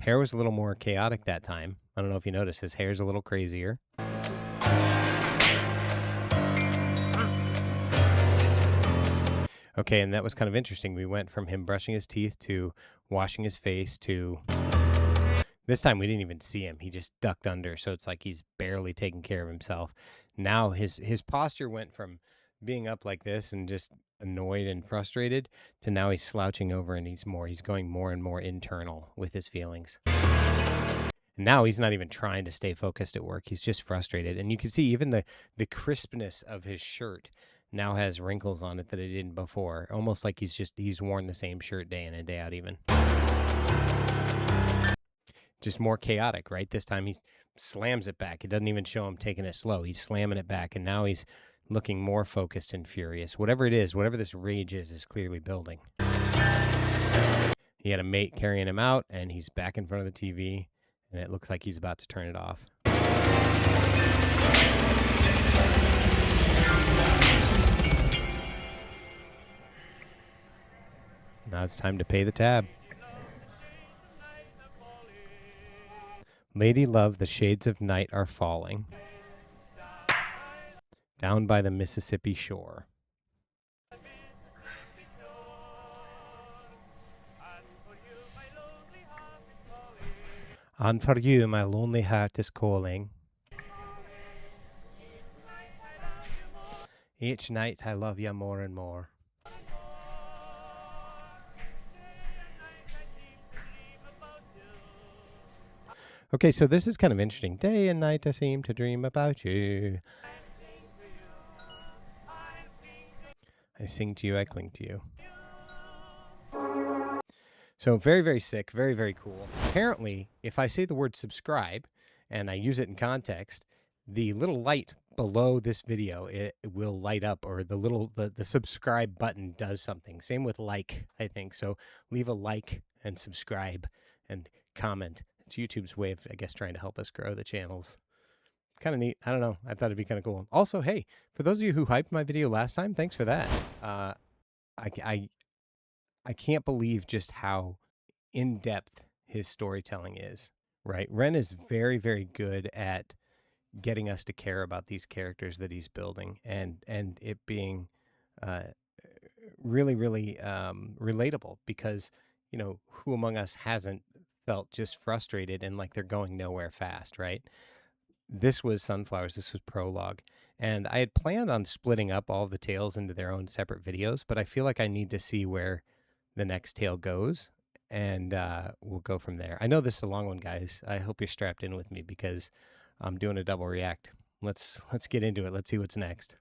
Hair was a little more chaotic that time. I don't know if you noticed. His hair's a little crazier. Okay, and that was kind of interesting. We went from him brushing his teeth to washing his face to... This time we didn't even see him. He just ducked under, so it's like he's barely taking care of himself. Now his posture went from being up like this and just annoyed and frustrated to now he's slouching over and he's going more and more internal with his feelings. And now he's not even trying to stay focused at work. He's just frustrated. And you can see even the crispness of his shirt now has wrinkles on it that it didn't before. Almost like he's worn the same shirt day in and day out even. Just more chaotic, right? This time he slams it back. It doesn't even show him taking it slow. He's slamming it back, and now he's looking more focused and furious. Whatever it is, whatever this rage is clearly building. He had a mate carrying him out, and he's back in front of the TV, and it looks like he's about to turn it off. Now it's time to pay the tab. Lady love, the shades of night are falling down by the Mississippi shore. And for you, my lonely heart is calling. Each night I love you more and more. Okay, so this is kind of interesting. Day and night I seem to dream about you. I sing to you, I cling to you. So very, very sick, very, very cool. Apparently, if I say the word subscribe and I use it in context, the little light below this video, it will light up, or the subscribe button does something. Same with like, I think. So leave a like and subscribe and comment. It's YouTube's way of, I guess, trying to help us grow the channels. Kind of neat. I don't know. I thought it'd be kind of cool. Also, hey, for those of you who hyped my video last time, thanks for that. I can't believe just how in-depth his storytelling is, right? Ren is very, very good at getting us to care about these characters that he's building, and it being really, really relatable, because, you know, who among us hasn't felt just frustrated and like they're going nowhere fast, right? This was Sunflowers, this was Prologue, and I had planned on splitting up all the tales into their own separate videos, but I feel like I need to see where the next tale goes, and we'll go from there. I know this is a long one, guys. I hope you're strapped in with me because I'm doing a double react. Let's get into it. Let's see what's next.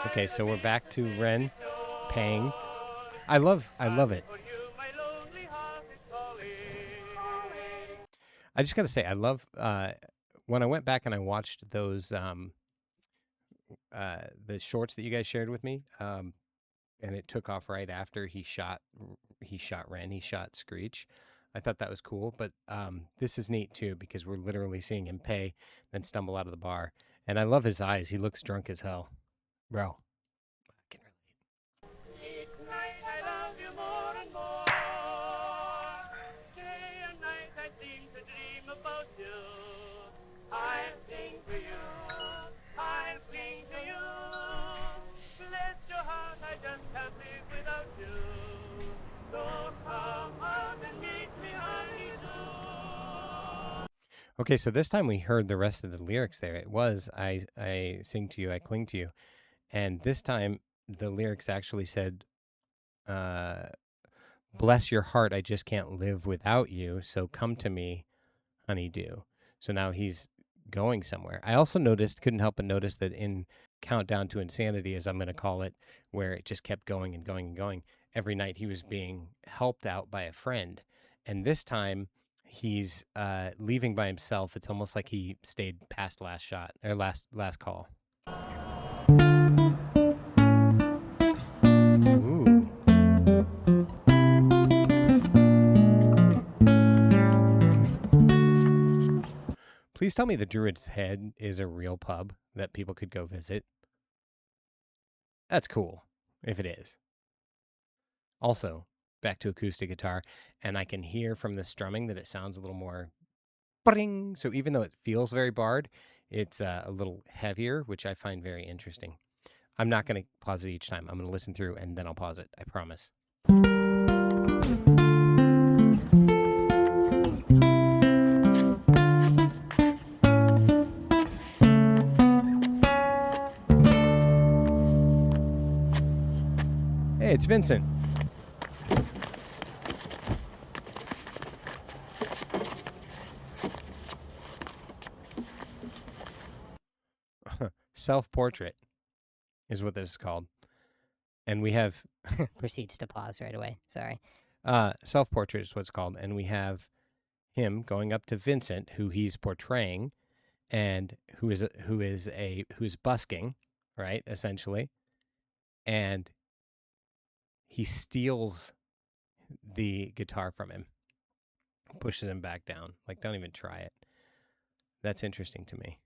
Okay, so we're back to Ren paying. I love it. I just gotta say, I love when I went back and I watched those the shorts that you guys shared with me, and it took off right after he shot Ren, he shot Screech. I thought that was cool, but this is neat too, because we're literally seeing him pay, then stumble out of the bar. And I love his eyes. He looks drunk as hell. Bro, I can relate. Each night I love you more and more. Day and night I seem to dream about you. I sing for you. I sing to you. Bless your heart, I just can't live without you. So come out and meet me, honey, do. Okay, so this time we heard the rest of the lyrics there. It was, I sing to you, I cling to you. And this time the lyrics actually said, bless your heart, I just can't live without you. So come to me, honeydew. So now he's going somewhere. I also couldn't help but notice that in Countdown to Insanity, as I'm going to call it, where it just kept going and going and going, every night he was being helped out by a friend. And this time he's leaving by himself. It's almost like he stayed past last shot, or last call. Ooh. Please tell me the Druid's Head is a real pub that people could go visit. That's cool, if it is. Also, back to acoustic guitar, and I can hear from the strumming that it sounds a little more bring. So even though it feels very barred, it's a little heavier, which I find very interesting. I'm not going to pause it each time. I'm going to listen through and then I'll pause it. I promise. Hey, it's Vincent. Self-portrait is what this is called. And we have... Proceeds to pause right away. Sorry. Self-portrait is what it's called. And we have him going up to Vincent, who he's portraying, and who is busking, right, essentially. And he steals the guitar from him, pushes him back down. Like, don't even try it. That's interesting to me.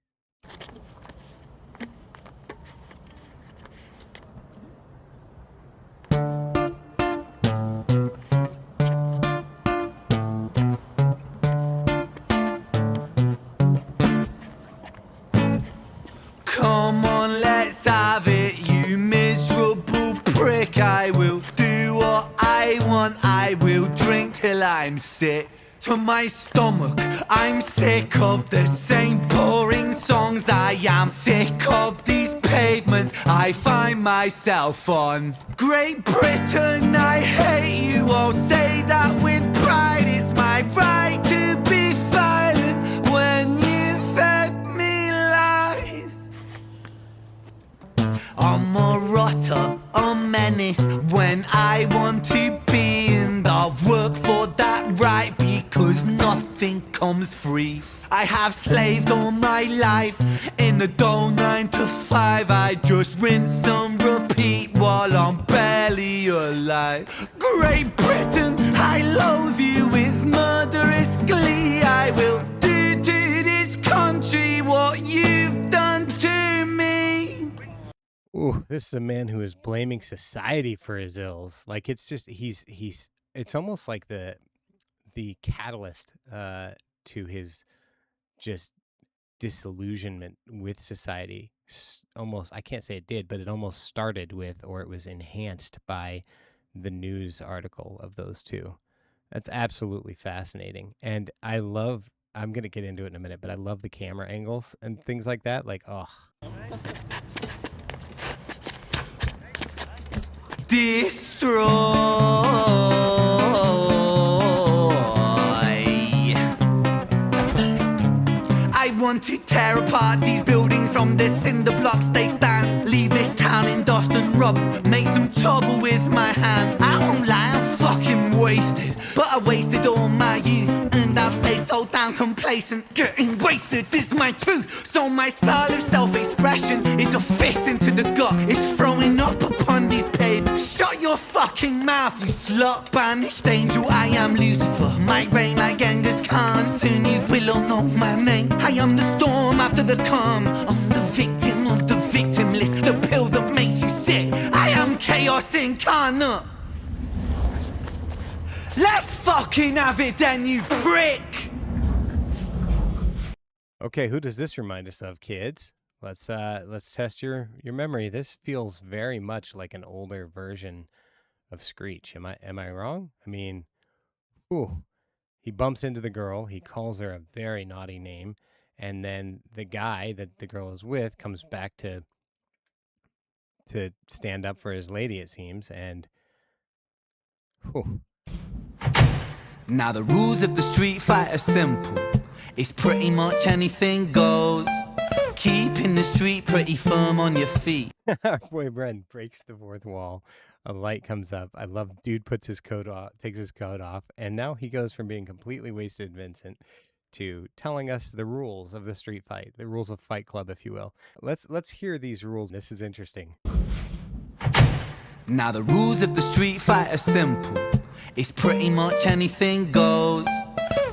Come on, let's have it, you miserable prick. I will do what I I want, I will drink till I'm sick to my stomach. I'm sick of the same boring songs. I am sick of these pavements I find myself on. Great Britain, I hate you all. Say that with pride. It's my right to be violent when you fed me lies. I'm a rotter, a menace when I want to be, and I'll work for that right because nothing comes free. I have slaved all my life in a dull 9 to 5. I just rinse and repeat while I'm barely alive. Great Britain, I loathe you with murderous glee. I will do to this country what you've done to me. Ooh, this is a man who is blaming society for his ills. Like, it's just he's it's almost like the catalyst to his just disillusionment with society. Almost, I can't say it did, but it almost started with, or it was enhanced by, the news article of those two. That's absolutely fascinating. And I'm going to get into it in a minute, but I love the camera angles and things like that. Like, oh. Destroy. I want to tear apart these buildings from the cinder blocks they stand. Leave this town in dust and rubble. Make some trouble with my hands. I won't lie, I'm fucking wasted. But I wasted all my youth, and I've stayed so damn complacent. Getting wasted is my truth. So my style of self-expression is a fist into the gut. It's throwing up upon these pavements. Shut your fucking mouth, you slut. Banished angel, I am Lucifer. Might reign like Genghis Khan. Soon you will all know my name. I am the storm after the calm. I'm the victim of the victim list. The pill that makes you sick. I am chaos incarnate. Let's fucking have it then, you prick! Okay, who does this remind us of, kids? Let's test your memory. This feels very much like an older version of Screech. Am I wrong? I mean, ooh. He bumps into the girl, he calls her a very naughty name, and then the guy that the girl is with comes back to stand up for his lady, it seems, and whew. Now the rules of the street fight are simple. It's pretty much anything goes. Keeping the street pretty firm on your feet. Our boy Bren breaks the fourth wall. A light comes up. I love dude takes his coat off, and now he goes from being completely wasted Vincent to telling us the rules of the street fight, the rules of Fight Club, if you will. Let's hear these rules. This is interesting. Now the rules of the street fight are simple. It's pretty much anything goes.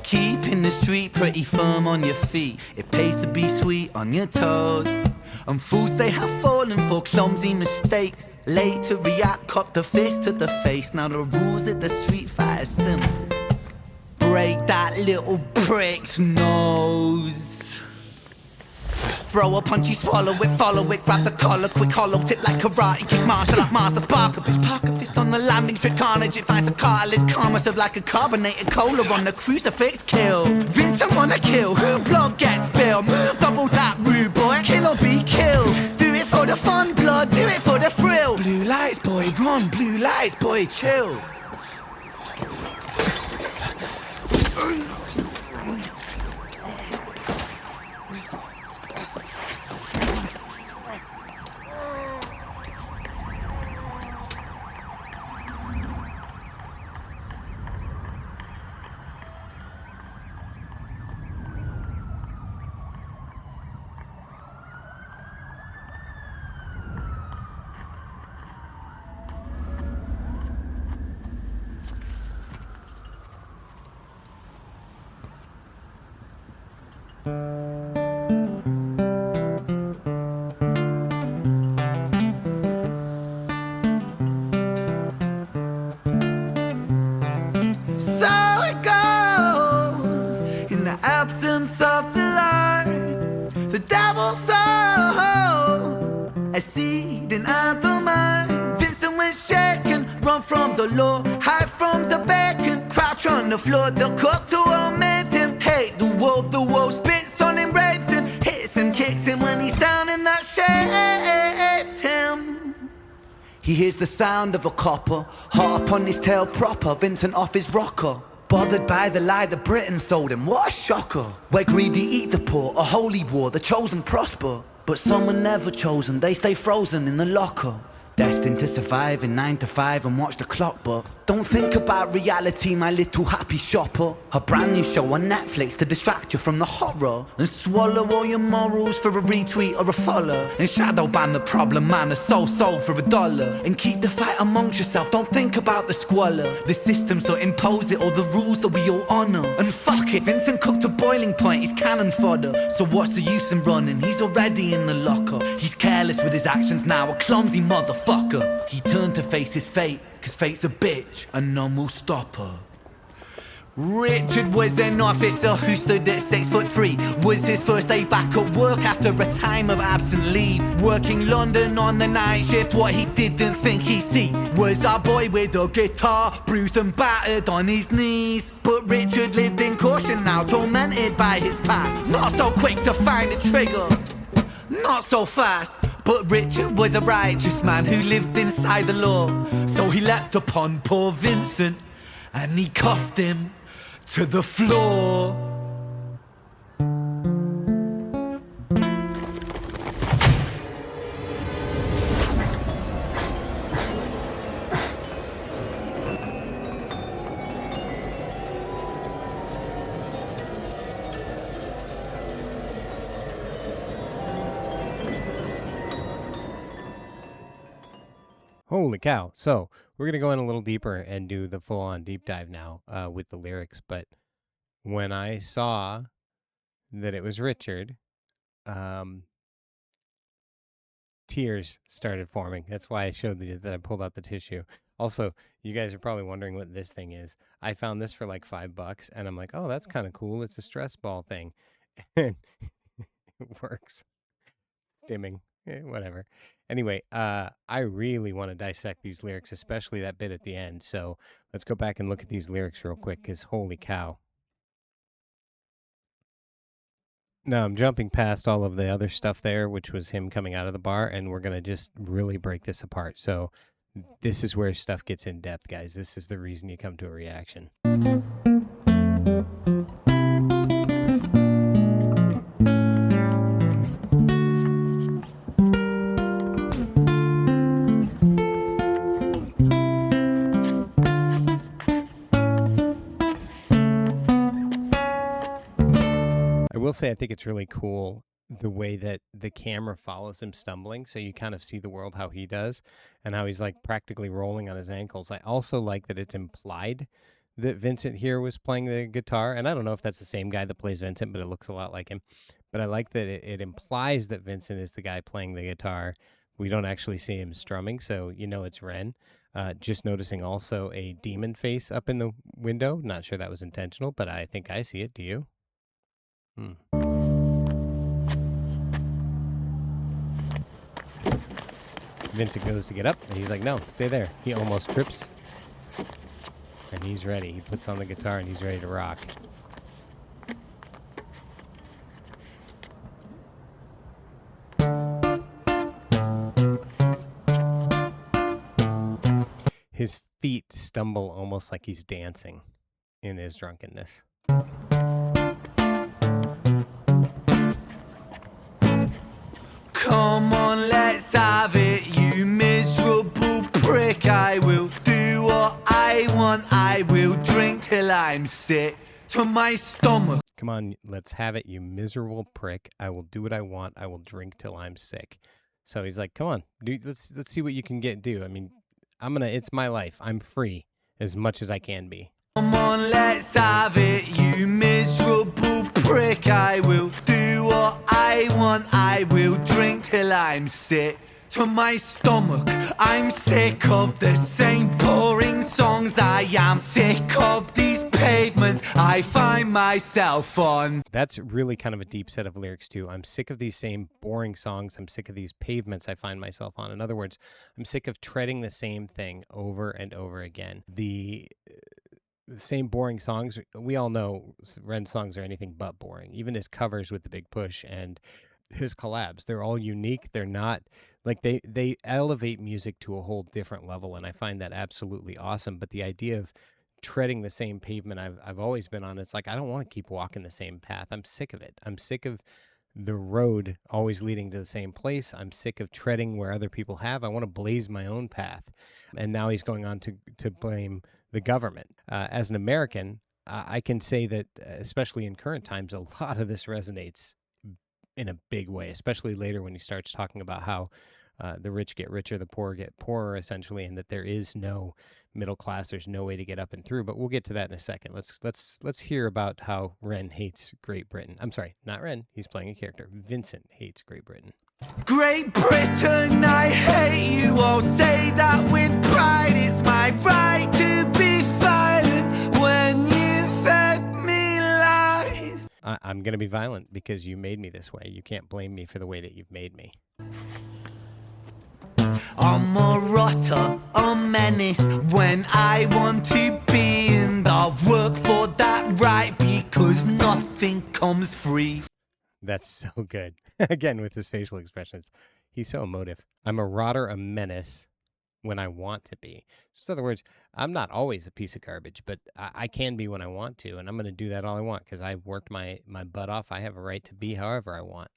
Keeping the street pretty firm on your feet. It pays to be sweet on your toes. And fools they have fallen for clumsy mistakes. Late to react, cop the fist to the face. Now the rules of the street fight are simple. Break that little prick's nose. Throw a punch, you swallow it, follow it, grab the collar, quick hollow tip like karate, kick martial art master, spark a bitch, park a fist on the landing strip, carnage, it finds the cartilage, karma serve like a carbonated cola on the crucifix, kill. Vincent wanna kill, who blood gets spilled, move double that rude boy, kill or be killed. Do it for the fun, blood, do it for the thrill. Blue lights, boy, run, blue lights, boy, chill. run from the law, hide from the bacon, crouch on the floor, the cook to torment him. Hate the wolf spits on him, rapes him, hits him, kicks him when he's down, and that shapes him. He hears the sound of a copper, hot upon his tail proper, Vincent off his rocker. Bothered by the lie that Britain sold him, what a shocker. Where greedy eat the poor, a holy war, the chosen prosper. But some are never chosen, they stay frozen in the locker. Destined to survive in 9 to 5 and watch the clock, but don't think about reality, my little happy shopper. A brand new show on Netflix to distract you from the horror, and swallow all your morals for a retweet or a follow, and shadow ban the problem man, a sold for $1, and keep the fight amongst yourself, don't think about the squalor. The systems don't impose it, or the rules that we all honour. And fuck it, Vincent cooked to boiling point, he's cannon fodder. So what's the use in running, he's already in the locker. He's careless with his actions now, a clumsy motherfucker. He turned to face his fate, cause fate's a bitch and none will stop her. Richard was an officer who stood at 6'3". Was his first day back at work after a time of absent leave. Working London on the night shift, what he didn't think he'd see was a boy with a guitar, bruised and battered on his knees. But Richard lived in caution now, tormented by his past. Not so quick to find a trigger, not so fast. But Richard was a righteous man who lived inside the law. So he leapt upon poor Vincent and he cuffed him to the floor. Holy cow. So we're going to go in a little deeper and do the full-on deep dive now with the lyrics. But when I saw that it was Richard, tears started forming. That's why I showed that I pulled out the tissue. Also, you guys are probably wondering what this thing is. I found this for like $5, and I'm like, oh, that's kind of cool. It's a stress ball thing. And it works. Stimming. Whatever. Anyway, I really want to dissect these lyrics, especially that bit at the end. So let's go back and look at these lyrics real quick, because holy cow. Now I'm jumping past all of the other stuff there, which was him coming out of the bar, and we're going to just really break this apart. So this is where stuff gets in depth, guys. This is the reason you come to a reaction. I will say I think it's really cool the way that the camera follows him stumbling, so you kind of see the world how he does and how he's like practically rolling on his ankles. I also like that it's implied that Vincent here was playing the guitar, and I don't know if that's the same guy that plays Vincent, but it looks a lot like him. But I like that it implies that Vincent is the guy playing the guitar. We don't actually see him strumming, so you know it's Ren. Just noticing also a demon face up in the window. Not sure that was intentional, but I think I see it. Do you? Vincent goes to get up, and he's like, no, stay there. He almost trips, and he's ready. He puts on the guitar, and he's ready to rock. His feet stumble almost like he's dancing in his drunkenness. Come on, let's have it, you miserable prick. I will do what I want. I will drink till I'm sick to my stomach. Come on, let's have it, you miserable prick. I will do what I want. I will drink till I'm sick. So he's like, come on, dude, let's see what you can do. I mean, it's my life. I'm free as much as I can be. Come on, let's have it, you miserable prick. I will do what I want. I will drink till I'm sick to my stomach. I'm sick of the same boring songs. I am sick of these pavements I find myself on. That's really kind of a deep set of lyrics too. I'm sick of these same boring songs. I'm sick of these pavements I find myself on. In other words, I'm sick of treading the same thing over and over again. The same boring songs. We all know Ren's songs are anything but boring. Even his covers with the Big Push and his collabs, they're all unique. They're not like they elevate music to a whole different level, and I find that absolutely awesome. But the idea of treading the same pavement I've always been on, it's like I don't want to keep walking the same path. I'm sick of it. I'm sick of the road always leading to the same place. I'm sick of treading where other people have. I want to blaze my own path. And now he's going on to blame the government. As an American, I can say that, especially in current times, a lot of this resonates in a big way, especially later when he starts talking about how the rich get richer, the poor get poorer, essentially, and that there is no middle class. There's no way to get up and through. But we'll get to that in a second. Let's hear about how Ren hates Great Britain. I'm sorry, not Ren. He's playing a character. Vincent hates Great Britain. Great Britain, I hate you. All say that with pride. It's my right to be violent when you fed me lies. I'm going to be violent because you made me this way. You can't blame me for the way that you've made me. I'm a rotter, a menace when I want to be, and I'll work for that right because nothing comes free. That's so good. Again, with his facial expressions. He's so emotive. I'm a rotter, a menace when I want to be. Just in other words, I'm not always a piece of garbage, but I can be when I want to, and I'm going to do that all I want because I've worked my butt off. I have a right to be however I want.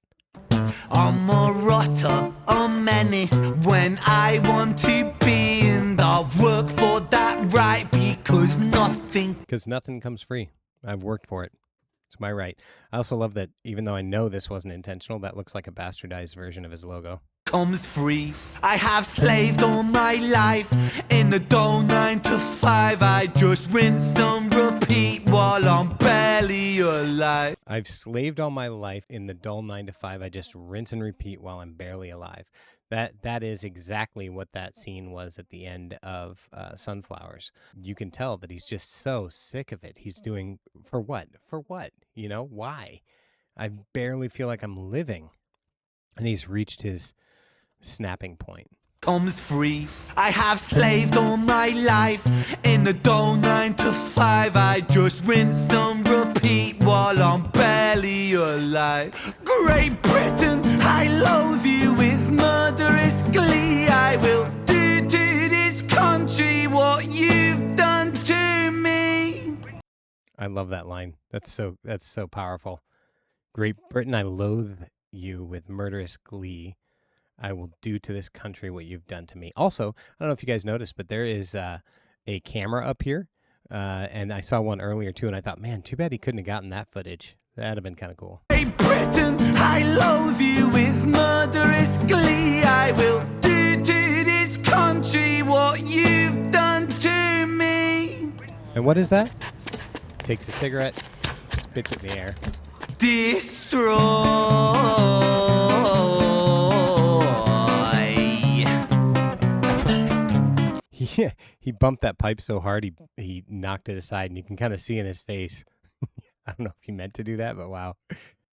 I'm a rotter, a menace when I want to be, and I'll work for that right because nothing comes free. I've worked for it. It's my right. I also love that even though I know this wasn't intentional, that looks like a bastardized version of his logo. Comes free. I have slaved all my life in the dull 9 to 5. I just rinse and repeat while I'm barely alive. I've slaved all my life in the dull 9 to 5. I just rinse and repeat while I'm barely alive. That is exactly what that scene was at the end of Sunflowers. You can tell that he's just so sick of it. He's doing for what? For what? You know, why? I barely feel like I'm living. And he's reached his snapping point. Comes free. I have slaved all my life in the dull 9 to 5. I just rinse and repeat while I'm barely alive. Great Britain, I loathe you with murderous glee. I will do to this country what you've done to me. I love that line. That's so powerful. Great Britain, I loathe you with murderous glee. I will do to this country what you've done to me. Also, I don't know if you guys noticed, but there is a camera up here. And I saw one earlier too, and I thought, man, too bad he couldn't have gotten that footage. That'd have been kind of cool. Hey Britain, I loathe you with murderous glee. I will do to this country what you've done to me. And what is that? Takes a cigarette, spits it in the air. Destroy. Yeah, he bumped that pipe so hard he knocked it aside, and you can kind of see in his face. I don't know if he meant to do that, but wow.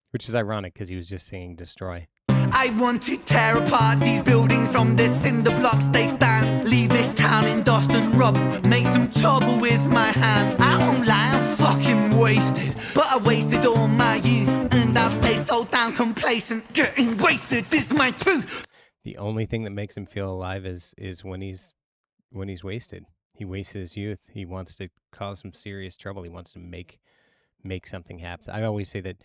Which is ironic because he was just singing Destroy. I want to tear apart these buildings from the cinder blocks they stand. Leave this town in dust and rubble. Make some trouble with my hands. I won't lie, I'm fucking wasted. But I wasted all my youth, and I've stayed so damn complacent. Getting wasted is my truth. The only thing that makes him feel alive is when he's wasted. He wasted his youth. He wants to cause some serious trouble. He wants to make something happen. I always say that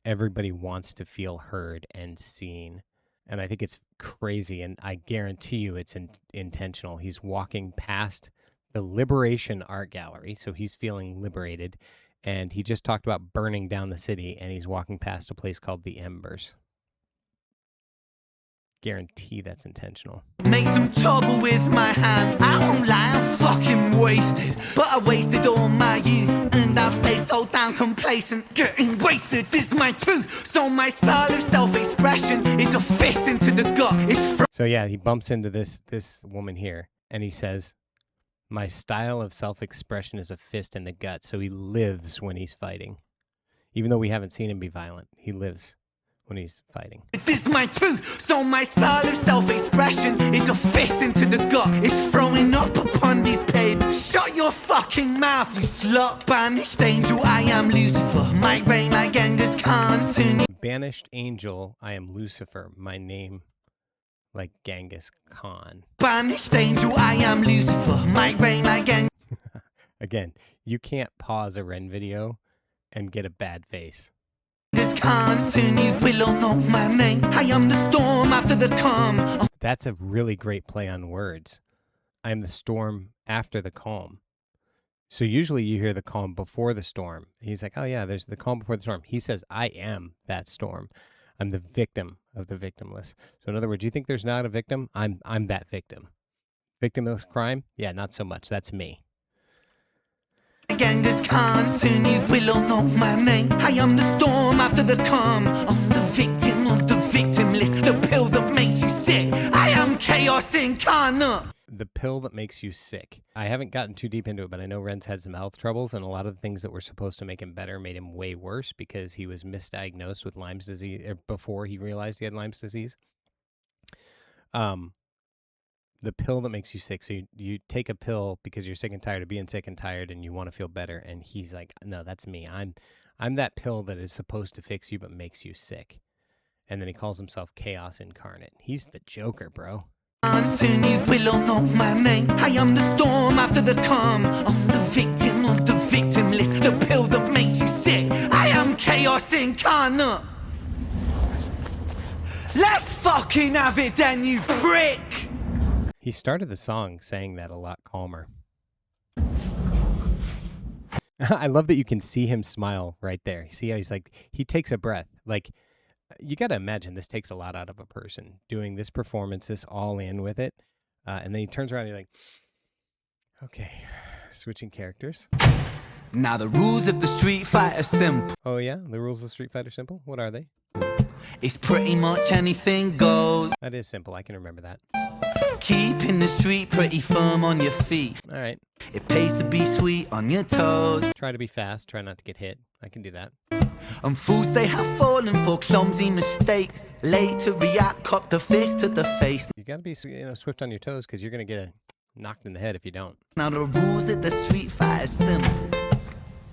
everybody wants to feel heard and seen. And I think it's crazy, and I guarantee you it's intentional. He's walking past the Liberation Art Gallery, so he's feeling liberated. And he just talked about burning down the city, and he's walking past a place called the Embers. Guarantee that's intentional. Make some trouble with my hands. I won't lie, I'm fucking wasted. But I wasted all my youth, and I've stayed so damn complacent. Getting wasted is my truth. So my style of self-expression is a fist into the gut. It's so yeah, he bumps into this woman here, and he says, My style of self-expression is a fist in the gut, so he lives when he's fighting. Even though we haven't seen him be violent, he lives when he's fighting. This is my truth, so my style of self-expression is a fist into the gut. It's throwing up upon these pavements. Shut your fucking mouth, you slut. Banished angel, I am Lucifer. Might reign like Genghis Khan soon. Banished angel, I am Lucifer. My name, like Genghis Khan. Banished angel, I am Lucifer. Might reign like Genghis. Again, you can't pause a Ren video and get a bad face. Khan, soon you will all know my name. I am the storm after the calm. That's a really great play on words. I am the storm after the calm. So usually you hear the calm before the storm. He's like, oh yeah, there's the calm before the storm. He says, I am that storm. I'm the victim of the victimless. So in other words, you think there's not a victim? I'm that victim. Victimless crime? Yeah, not so much. That's me. Genghis Khan, soon you will all know my name. I am the storm after the calm. I'm the victim of the victimless. The pill that makes you sick. I am chaos incarnate. The pill that makes you sick. I haven't gotten too deep into it, but I know Ren's had some health troubles, and a lot of the things that were supposed to make him better made him way worse because he was misdiagnosed with Lyme's disease before he realized he had Lyme's disease. The pill that makes you sick. So you take a pill because you're sick and tired of being sick and tired and you want to feel better. And he's like, no, that's me. I'm that pill that is supposed to fix you but makes you sick. And then he calls himself Chaos Incarnate. He's the Joker, bro. Soon you will all know my name. I am the storm after the calm. I'm the victim of the victimless. The pill that makes you sick. I am Chaos Incarnate. Let's fucking have it then, you prick. He started the song saying that a lot calmer. I love that you can see him smile right there. See how he's like, he takes a breath. Like, you got to imagine this takes a lot out of a person doing this performance, this all in with it. And then he turns around and he's like, okay, switching characters. Now the rules of the Street Fighter simple. Oh yeah, the rules of Street Fighter simple? What are they? It's pretty much anything goes. That is simple, I can remember that. Keeping the street pretty firm on your feet. All right. It pays to be sweet on your toes. Try to be fast, try not to get hit. I can do that. And fools they have fallen for clumsy mistakes. Late to react, cop the fist to the face. You gotta be swift on your toes because you're gonna get knocked in the head if you don't. Now the rules of the Street Fighter simple.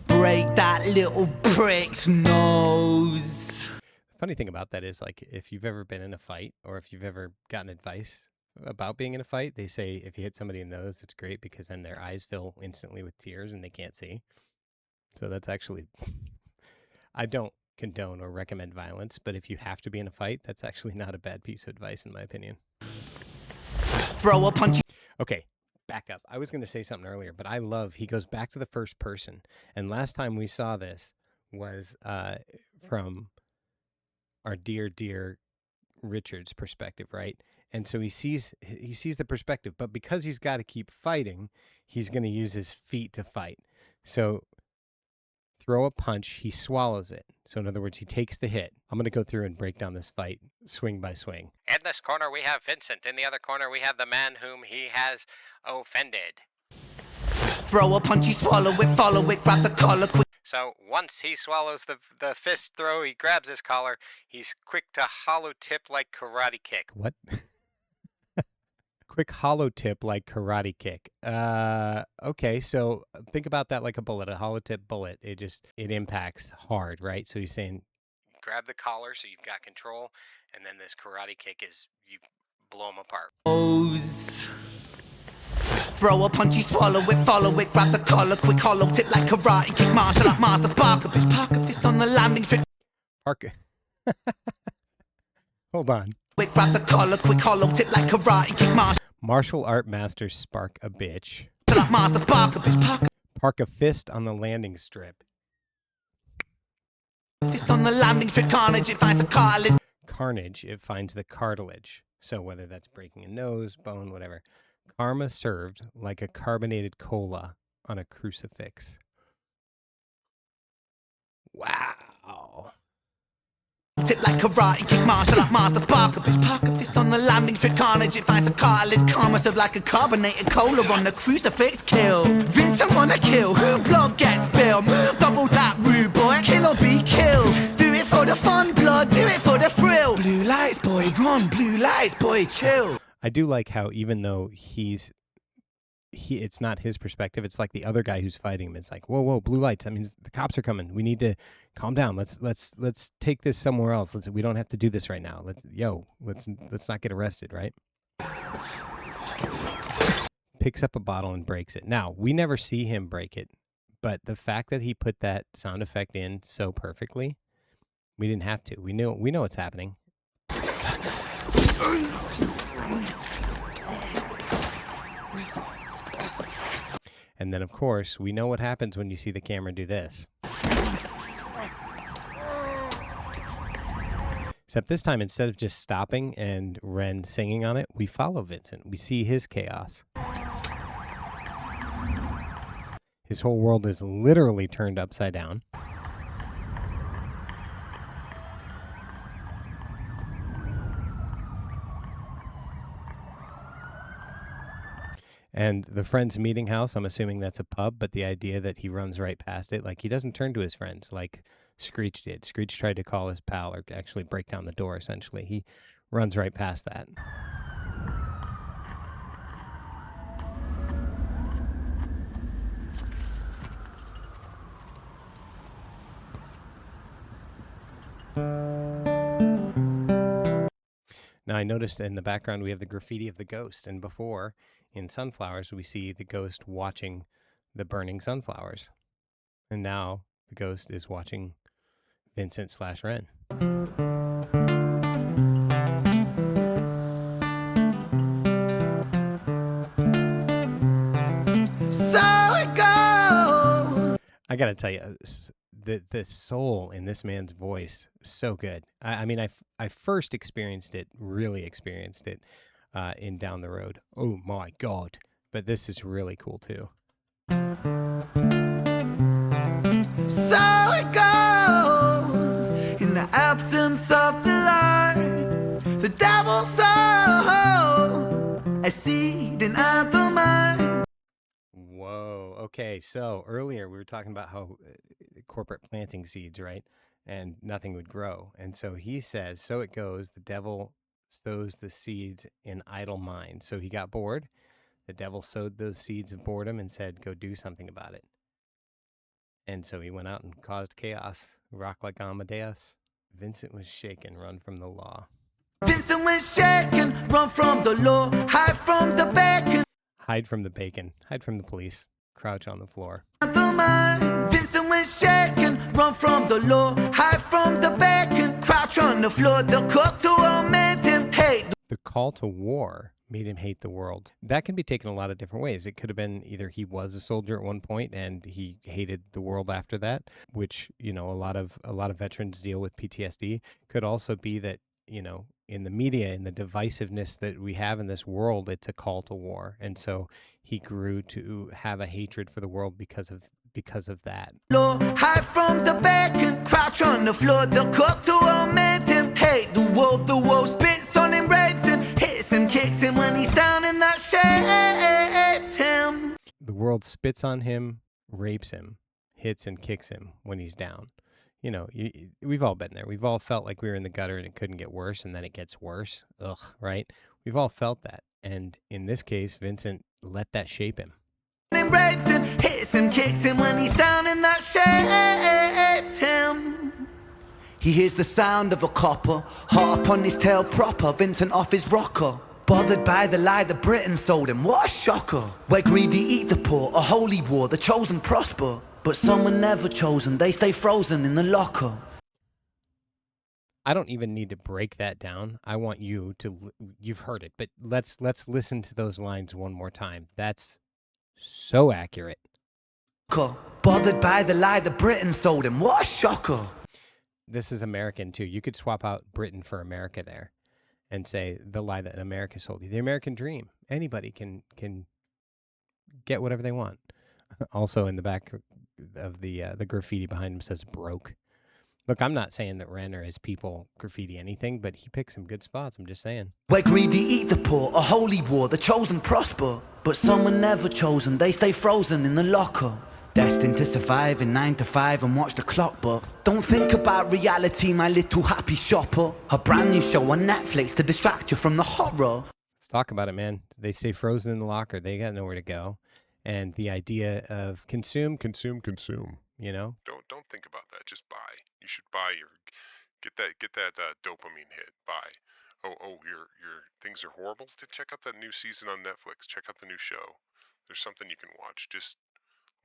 Break that little prick's nose. The funny thing about that is, like, if you've ever been in a fight or if you've ever gotten advice about being in a fight, they say if you hit somebody in the nose, it's great because then their eyes fill instantly with tears and they can't see. So that's actually, I don't condone or recommend violence, but if you have to be in a fight, that's actually not a bad piece of advice in my opinion. Throw a punch. Okay, back up. I was going to say something earlier, but I love, he goes back to the first person. And last time we saw this was from our dear Richard's perspective, right? And so he sees the perspective, but because he's got to keep fighting, he's going to use his feet to fight. So throw a punch, he swallows it. So in other words, he takes the hit. I'm going to go through and break down this fight swing by swing. In this corner we have Vincent. In the other corner we have the man whom he has offended. Throw a punch, you swallow it, follow it, grab the collar quick. So once he swallows the fist throw, he grabs his collar. He's quick to hollow tip like karate kick. What? Quick hollow tip like karate kick. Okay, so think about that like a bullet, a hollow tip bullet. It impacts hard, right? So he's saying grab the collar so you've got control, and then this karate kick is you blow him apart. Throw a punch, you swallow it, follow it, grab the collar, quick hollow tip like karate kick, martial art master, spark a bitch, park a fist on the landing strip. Hold on. Quick grab the collar, quick hollow tip like karate kick, martial art master, spark a bitch. Master, spark a bitch, park a fist on the landing strip. Fist on the landing strip, carnage, it finds the cartilage. Carnage, it finds the cartilage. So whether that's breaking a nose, bone, whatever. Karma served like a carbonated cola on a crucifix. Wow. Tip like karate, kick martial art master, spark a bitch. Park a fist on the landing strip, carnage. It finds the cartilage, karma serve like a carbonated cola on the crucifix. Kill Vincent wanna kill, who blood gets spilled. Move double that rude boy, kill or be killed. Do it for the fun, blood, do it for the thrill. Blue lights, boy, run, blue lights, boy, chill. I do like how even though it's not his perspective, it's like the other guy who's fighting him. It's like, whoa, blue lights. That means the cops are coming. We need to calm down. Let's take this somewhere else. We don't have to do this right now. Let's not get arrested, right? Picks up a bottle and breaks it. Now, we never see him break it, but the fact that he put that sound effect in so perfectly, we didn't have to. We know what's happening. And then, of course, we know what happens when you see the camera do this. Except this time, instead of just stopping and Ren singing on it, we follow Vincent. We see his chaos. His whole world is literally turned upside down. And the friend's meeting house, I'm assuming that's a pub, but the idea that he runs right past it, like he doesn't turn to his friends like Screech did. Screech tried to call his pal or actually break down the door, essentially. He runs right past that. Now, I noticed in the background we have the graffiti of the ghost, and before, in Sunflowers, we see the ghost watching the burning sunflowers. And now, the ghost is watching Vincent/Ren. So it goes. I gotta tell you, the soul in this man's voice, so good. I mean, I first really experienced it in Down the Road. Oh my God. But this is really cool too. So it goes, in the absence of the light, the devil sows a seed in either mind. Whoa. Okay, so earlier we were talking about how corporate planting seeds, right? And nothing would grow. And so he says, so it goes, the devil sows the seeds in idle mind. So he got bored. The devil sowed those seeds of boredom and said, go do something about it. And so he went out and caused chaos. Rock like Amadeus. Vincent was shaken, run from the law. Vincent was shaken, run from the law, hide from the bacon. Hide from the bacon. Hide from the police. Crouch on the floor. Vincent was shaken, run from the law, hide from the bacon. Crouch on the floor, the call to war made him hate. The call to war made him hate the world. That can be taken a lot of different ways. It could have been either he was a soldier at one point and he hated the world after that, which, you know, a lot of veterans deal with PTSD. Could also be that, you know, in the media, in the divisiveness that we have in this world, it's a call to war. And so he grew to have a hatred for the world because of that. Hide from the bacon, crouch on the floor, the call to war made him hate the world spits on him, rapes him, hits him, kicks him when he's down, and that shapes him. The world spits on him, rapes him, hits and kicks him when he's down. You know, we've all been there. We've all felt like we were in the gutter and it couldn't get worse, and then it gets worse. Ugh, right? We've all felt that. And in this case, Vincent let that shape him. And rapes him, hits him, kicks him when he's down, and that shapes him. He hears the sound of a copper, hot up on his tail proper, Vincent off his rocker. Bothered by the lie the Britain sold him, what a shocker. Where greedy eat the poor, a holy war, the chosen prosper. But some are never chosen, they stay frozen in the locker. I don't even need to break that down. I want you to, you've heard it, but let's listen to those lines one more time. That's so accurate. Bothered by the lie the Britain sold him, what a shocker. This is American too. You could swap out Britain for America there and say the lie that America sold you. The American dream. Anybody can get whatever they want. Also in the back of the graffiti behind him says broke. Look, I'm not saying that Ren or his people graffiti anything, but he picks some good spots. I'm just saying. Where greedy eat the poor, a holy war, the chosen prosper. But some are never chosen, they stay frozen in the locker. Destined to survive in 9 to 5 and watch the clock, but don't think about reality, my little happy shopper. A brand new show on Netflix to distract you from the horror. Let's talk about it, man. They stay frozen in the locker. They got nowhere to go. And the idea of consume, you know? Don't think about that. Just buy. You should buy your get that dopamine hit. Buy. Oh, your things are horrible. Check out that new season on Netflix. Check out the new show. There's something you can watch. Just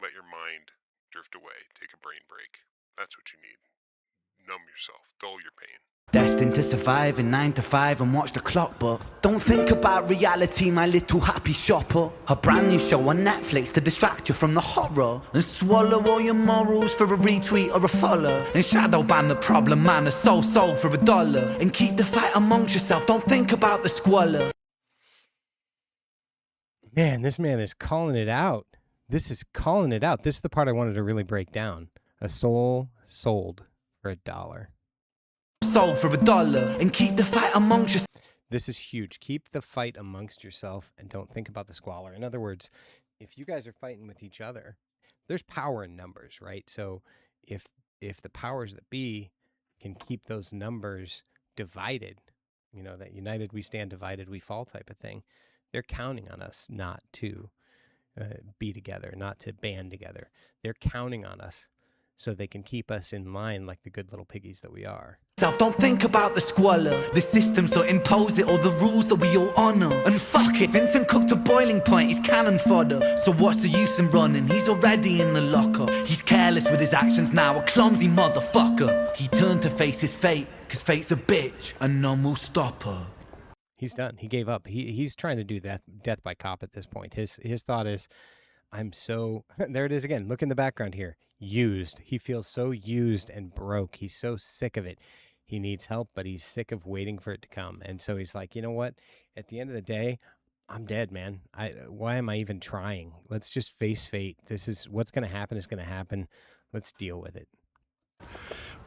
let your mind drift away. Take a brain break. That's what you need. Numb yourself. Dull your pain. Destined to survive in 9 to 5 and watch the clock, but don't think about reality, my little happy shopper. A brand new show on Netflix to distract you from the horror. And swallow all your morals for a retweet or a follow. And shadow ban the problem man, a soul for $1. And keep the fight amongst yourself, don't think about the squalor. Man, this man is calling it out. This is calling it out. This is the part I wanted to really break down. A soul sold for $1. Sold for $1 and keep the fight amongst yourself. This is huge. Keep the fight amongst yourself and don't think about the squalor. In other words, if you guys are fighting with each other, there's power in numbers, right? So if the powers that be can keep those numbers divided, you know, that united we stand, divided we fall type of thing, they're counting on us not to be together, not to band together. They're counting on us so they can keep us in line like the good little piggies that we are. Don't think about the squalor. The systems don't impose it or the rules that we all honor. And fuck it, Vincent cooked to boiling point, he's cannon fodder. So what's the use in running? He's already in the locker. He's careless with his actions now, a clumsy motherfucker. He turned to face his fate, cause fate's a bitch and none will stop her. He's done. He gave up. He's trying to do that death by cop at this point. His thought is, I'm so there it is again. Look in the background here. Used. He feels so used and broke. He's so sick of it. He needs help, but he's sick of waiting for it to come. And so he's like, you know what? At the end of the day, I'm dead, man. Why am I even trying? Let's just face fate. This is what's going to happen is going to happen. Let's deal with it.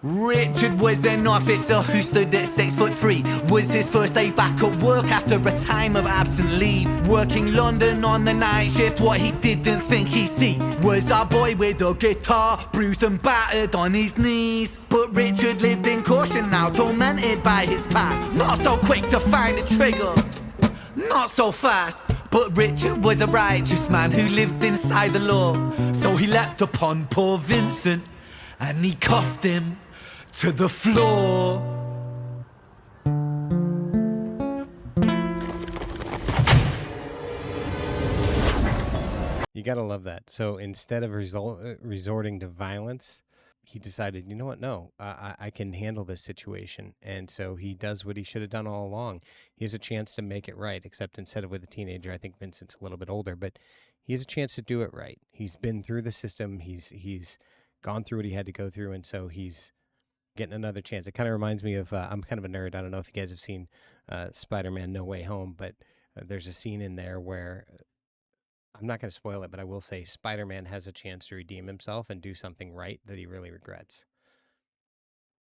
Richard was an officer who stood at 6'3". Was his first day back at work after a time of absent leave. Working London on the night shift, what he didn't think he'd see was our boy with a guitar, bruised and battered on his knees. But Richard lived in caution now, tormented by his past. Not so quick to find a trigger, not so fast. But Richard was a righteous man who lived inside the law. So he leapt upon poor Vincent and he cuffed him to the floor. You gotta love that. So instead of resorting to violence, he decided, you know what? No, I can handle this situation. And so he does what he should have done all along. He has a chance to make it right, except instead of with a teenager, I think Vincent's a little bit older, but he has a chance to do it right. He's been through the system. He's gone through what he had to go through, and so he's getting another chance. It kind of reminds me of, I'm kind of a nerd. I don't know if you guys have seen Spider-Man No Way Home, but there's a scene in there where, I'm not going to spoil it, but I will say Spider-Man has a chance to redeem himself and do something right that he really regrets.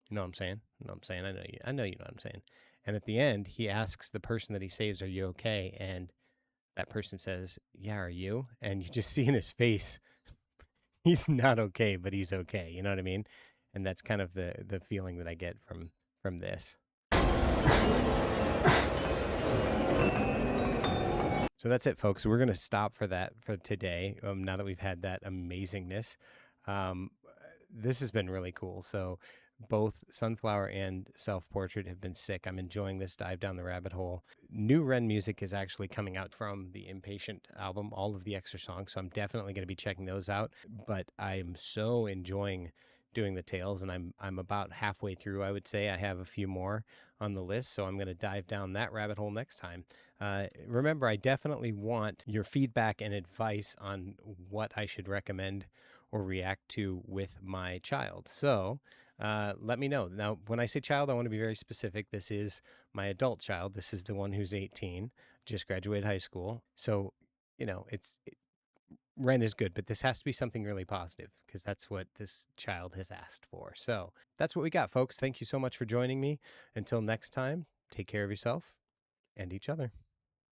You know what I'm saying? You know what I'm saying? I know you know what I'm saying. And at the end, he asks the person that he saves, "Are you okay?" And that person says, "Yeah, are you?" And you just see in his face, he's not okay, but he's okay. You know what I mean? And that's kind of the feeling that I get from this. So that's it, folks. We're going to stop for today. Now that we've had that amazingness, this has been really cool. So both Sunflower and Self-Portrait have been sick. I'm enjoying this dive down the rabbit hole. New Ren music is actually coming out from the Impatient album, all of the extra songs. So I'm definitely going to be checking those out. But I'm so enjoying doing the tales, and I'm about halfway through. I would say I have a few more on the list, so I'm going to dive down that rabbit hole next time. Remember, I definitely want your feedback and advice on what I should recommend or react to with my child. So let me know. Now, when I say child, I want to be very specific. This is my adult child. This is the one who's 18, just graduated high school. So, you know, Ren is good, but this has to be something really positive because that's what this child has asked for. So that's what we got, folks. Thank you so much for joining me. Until next time, take care of yourself and each other.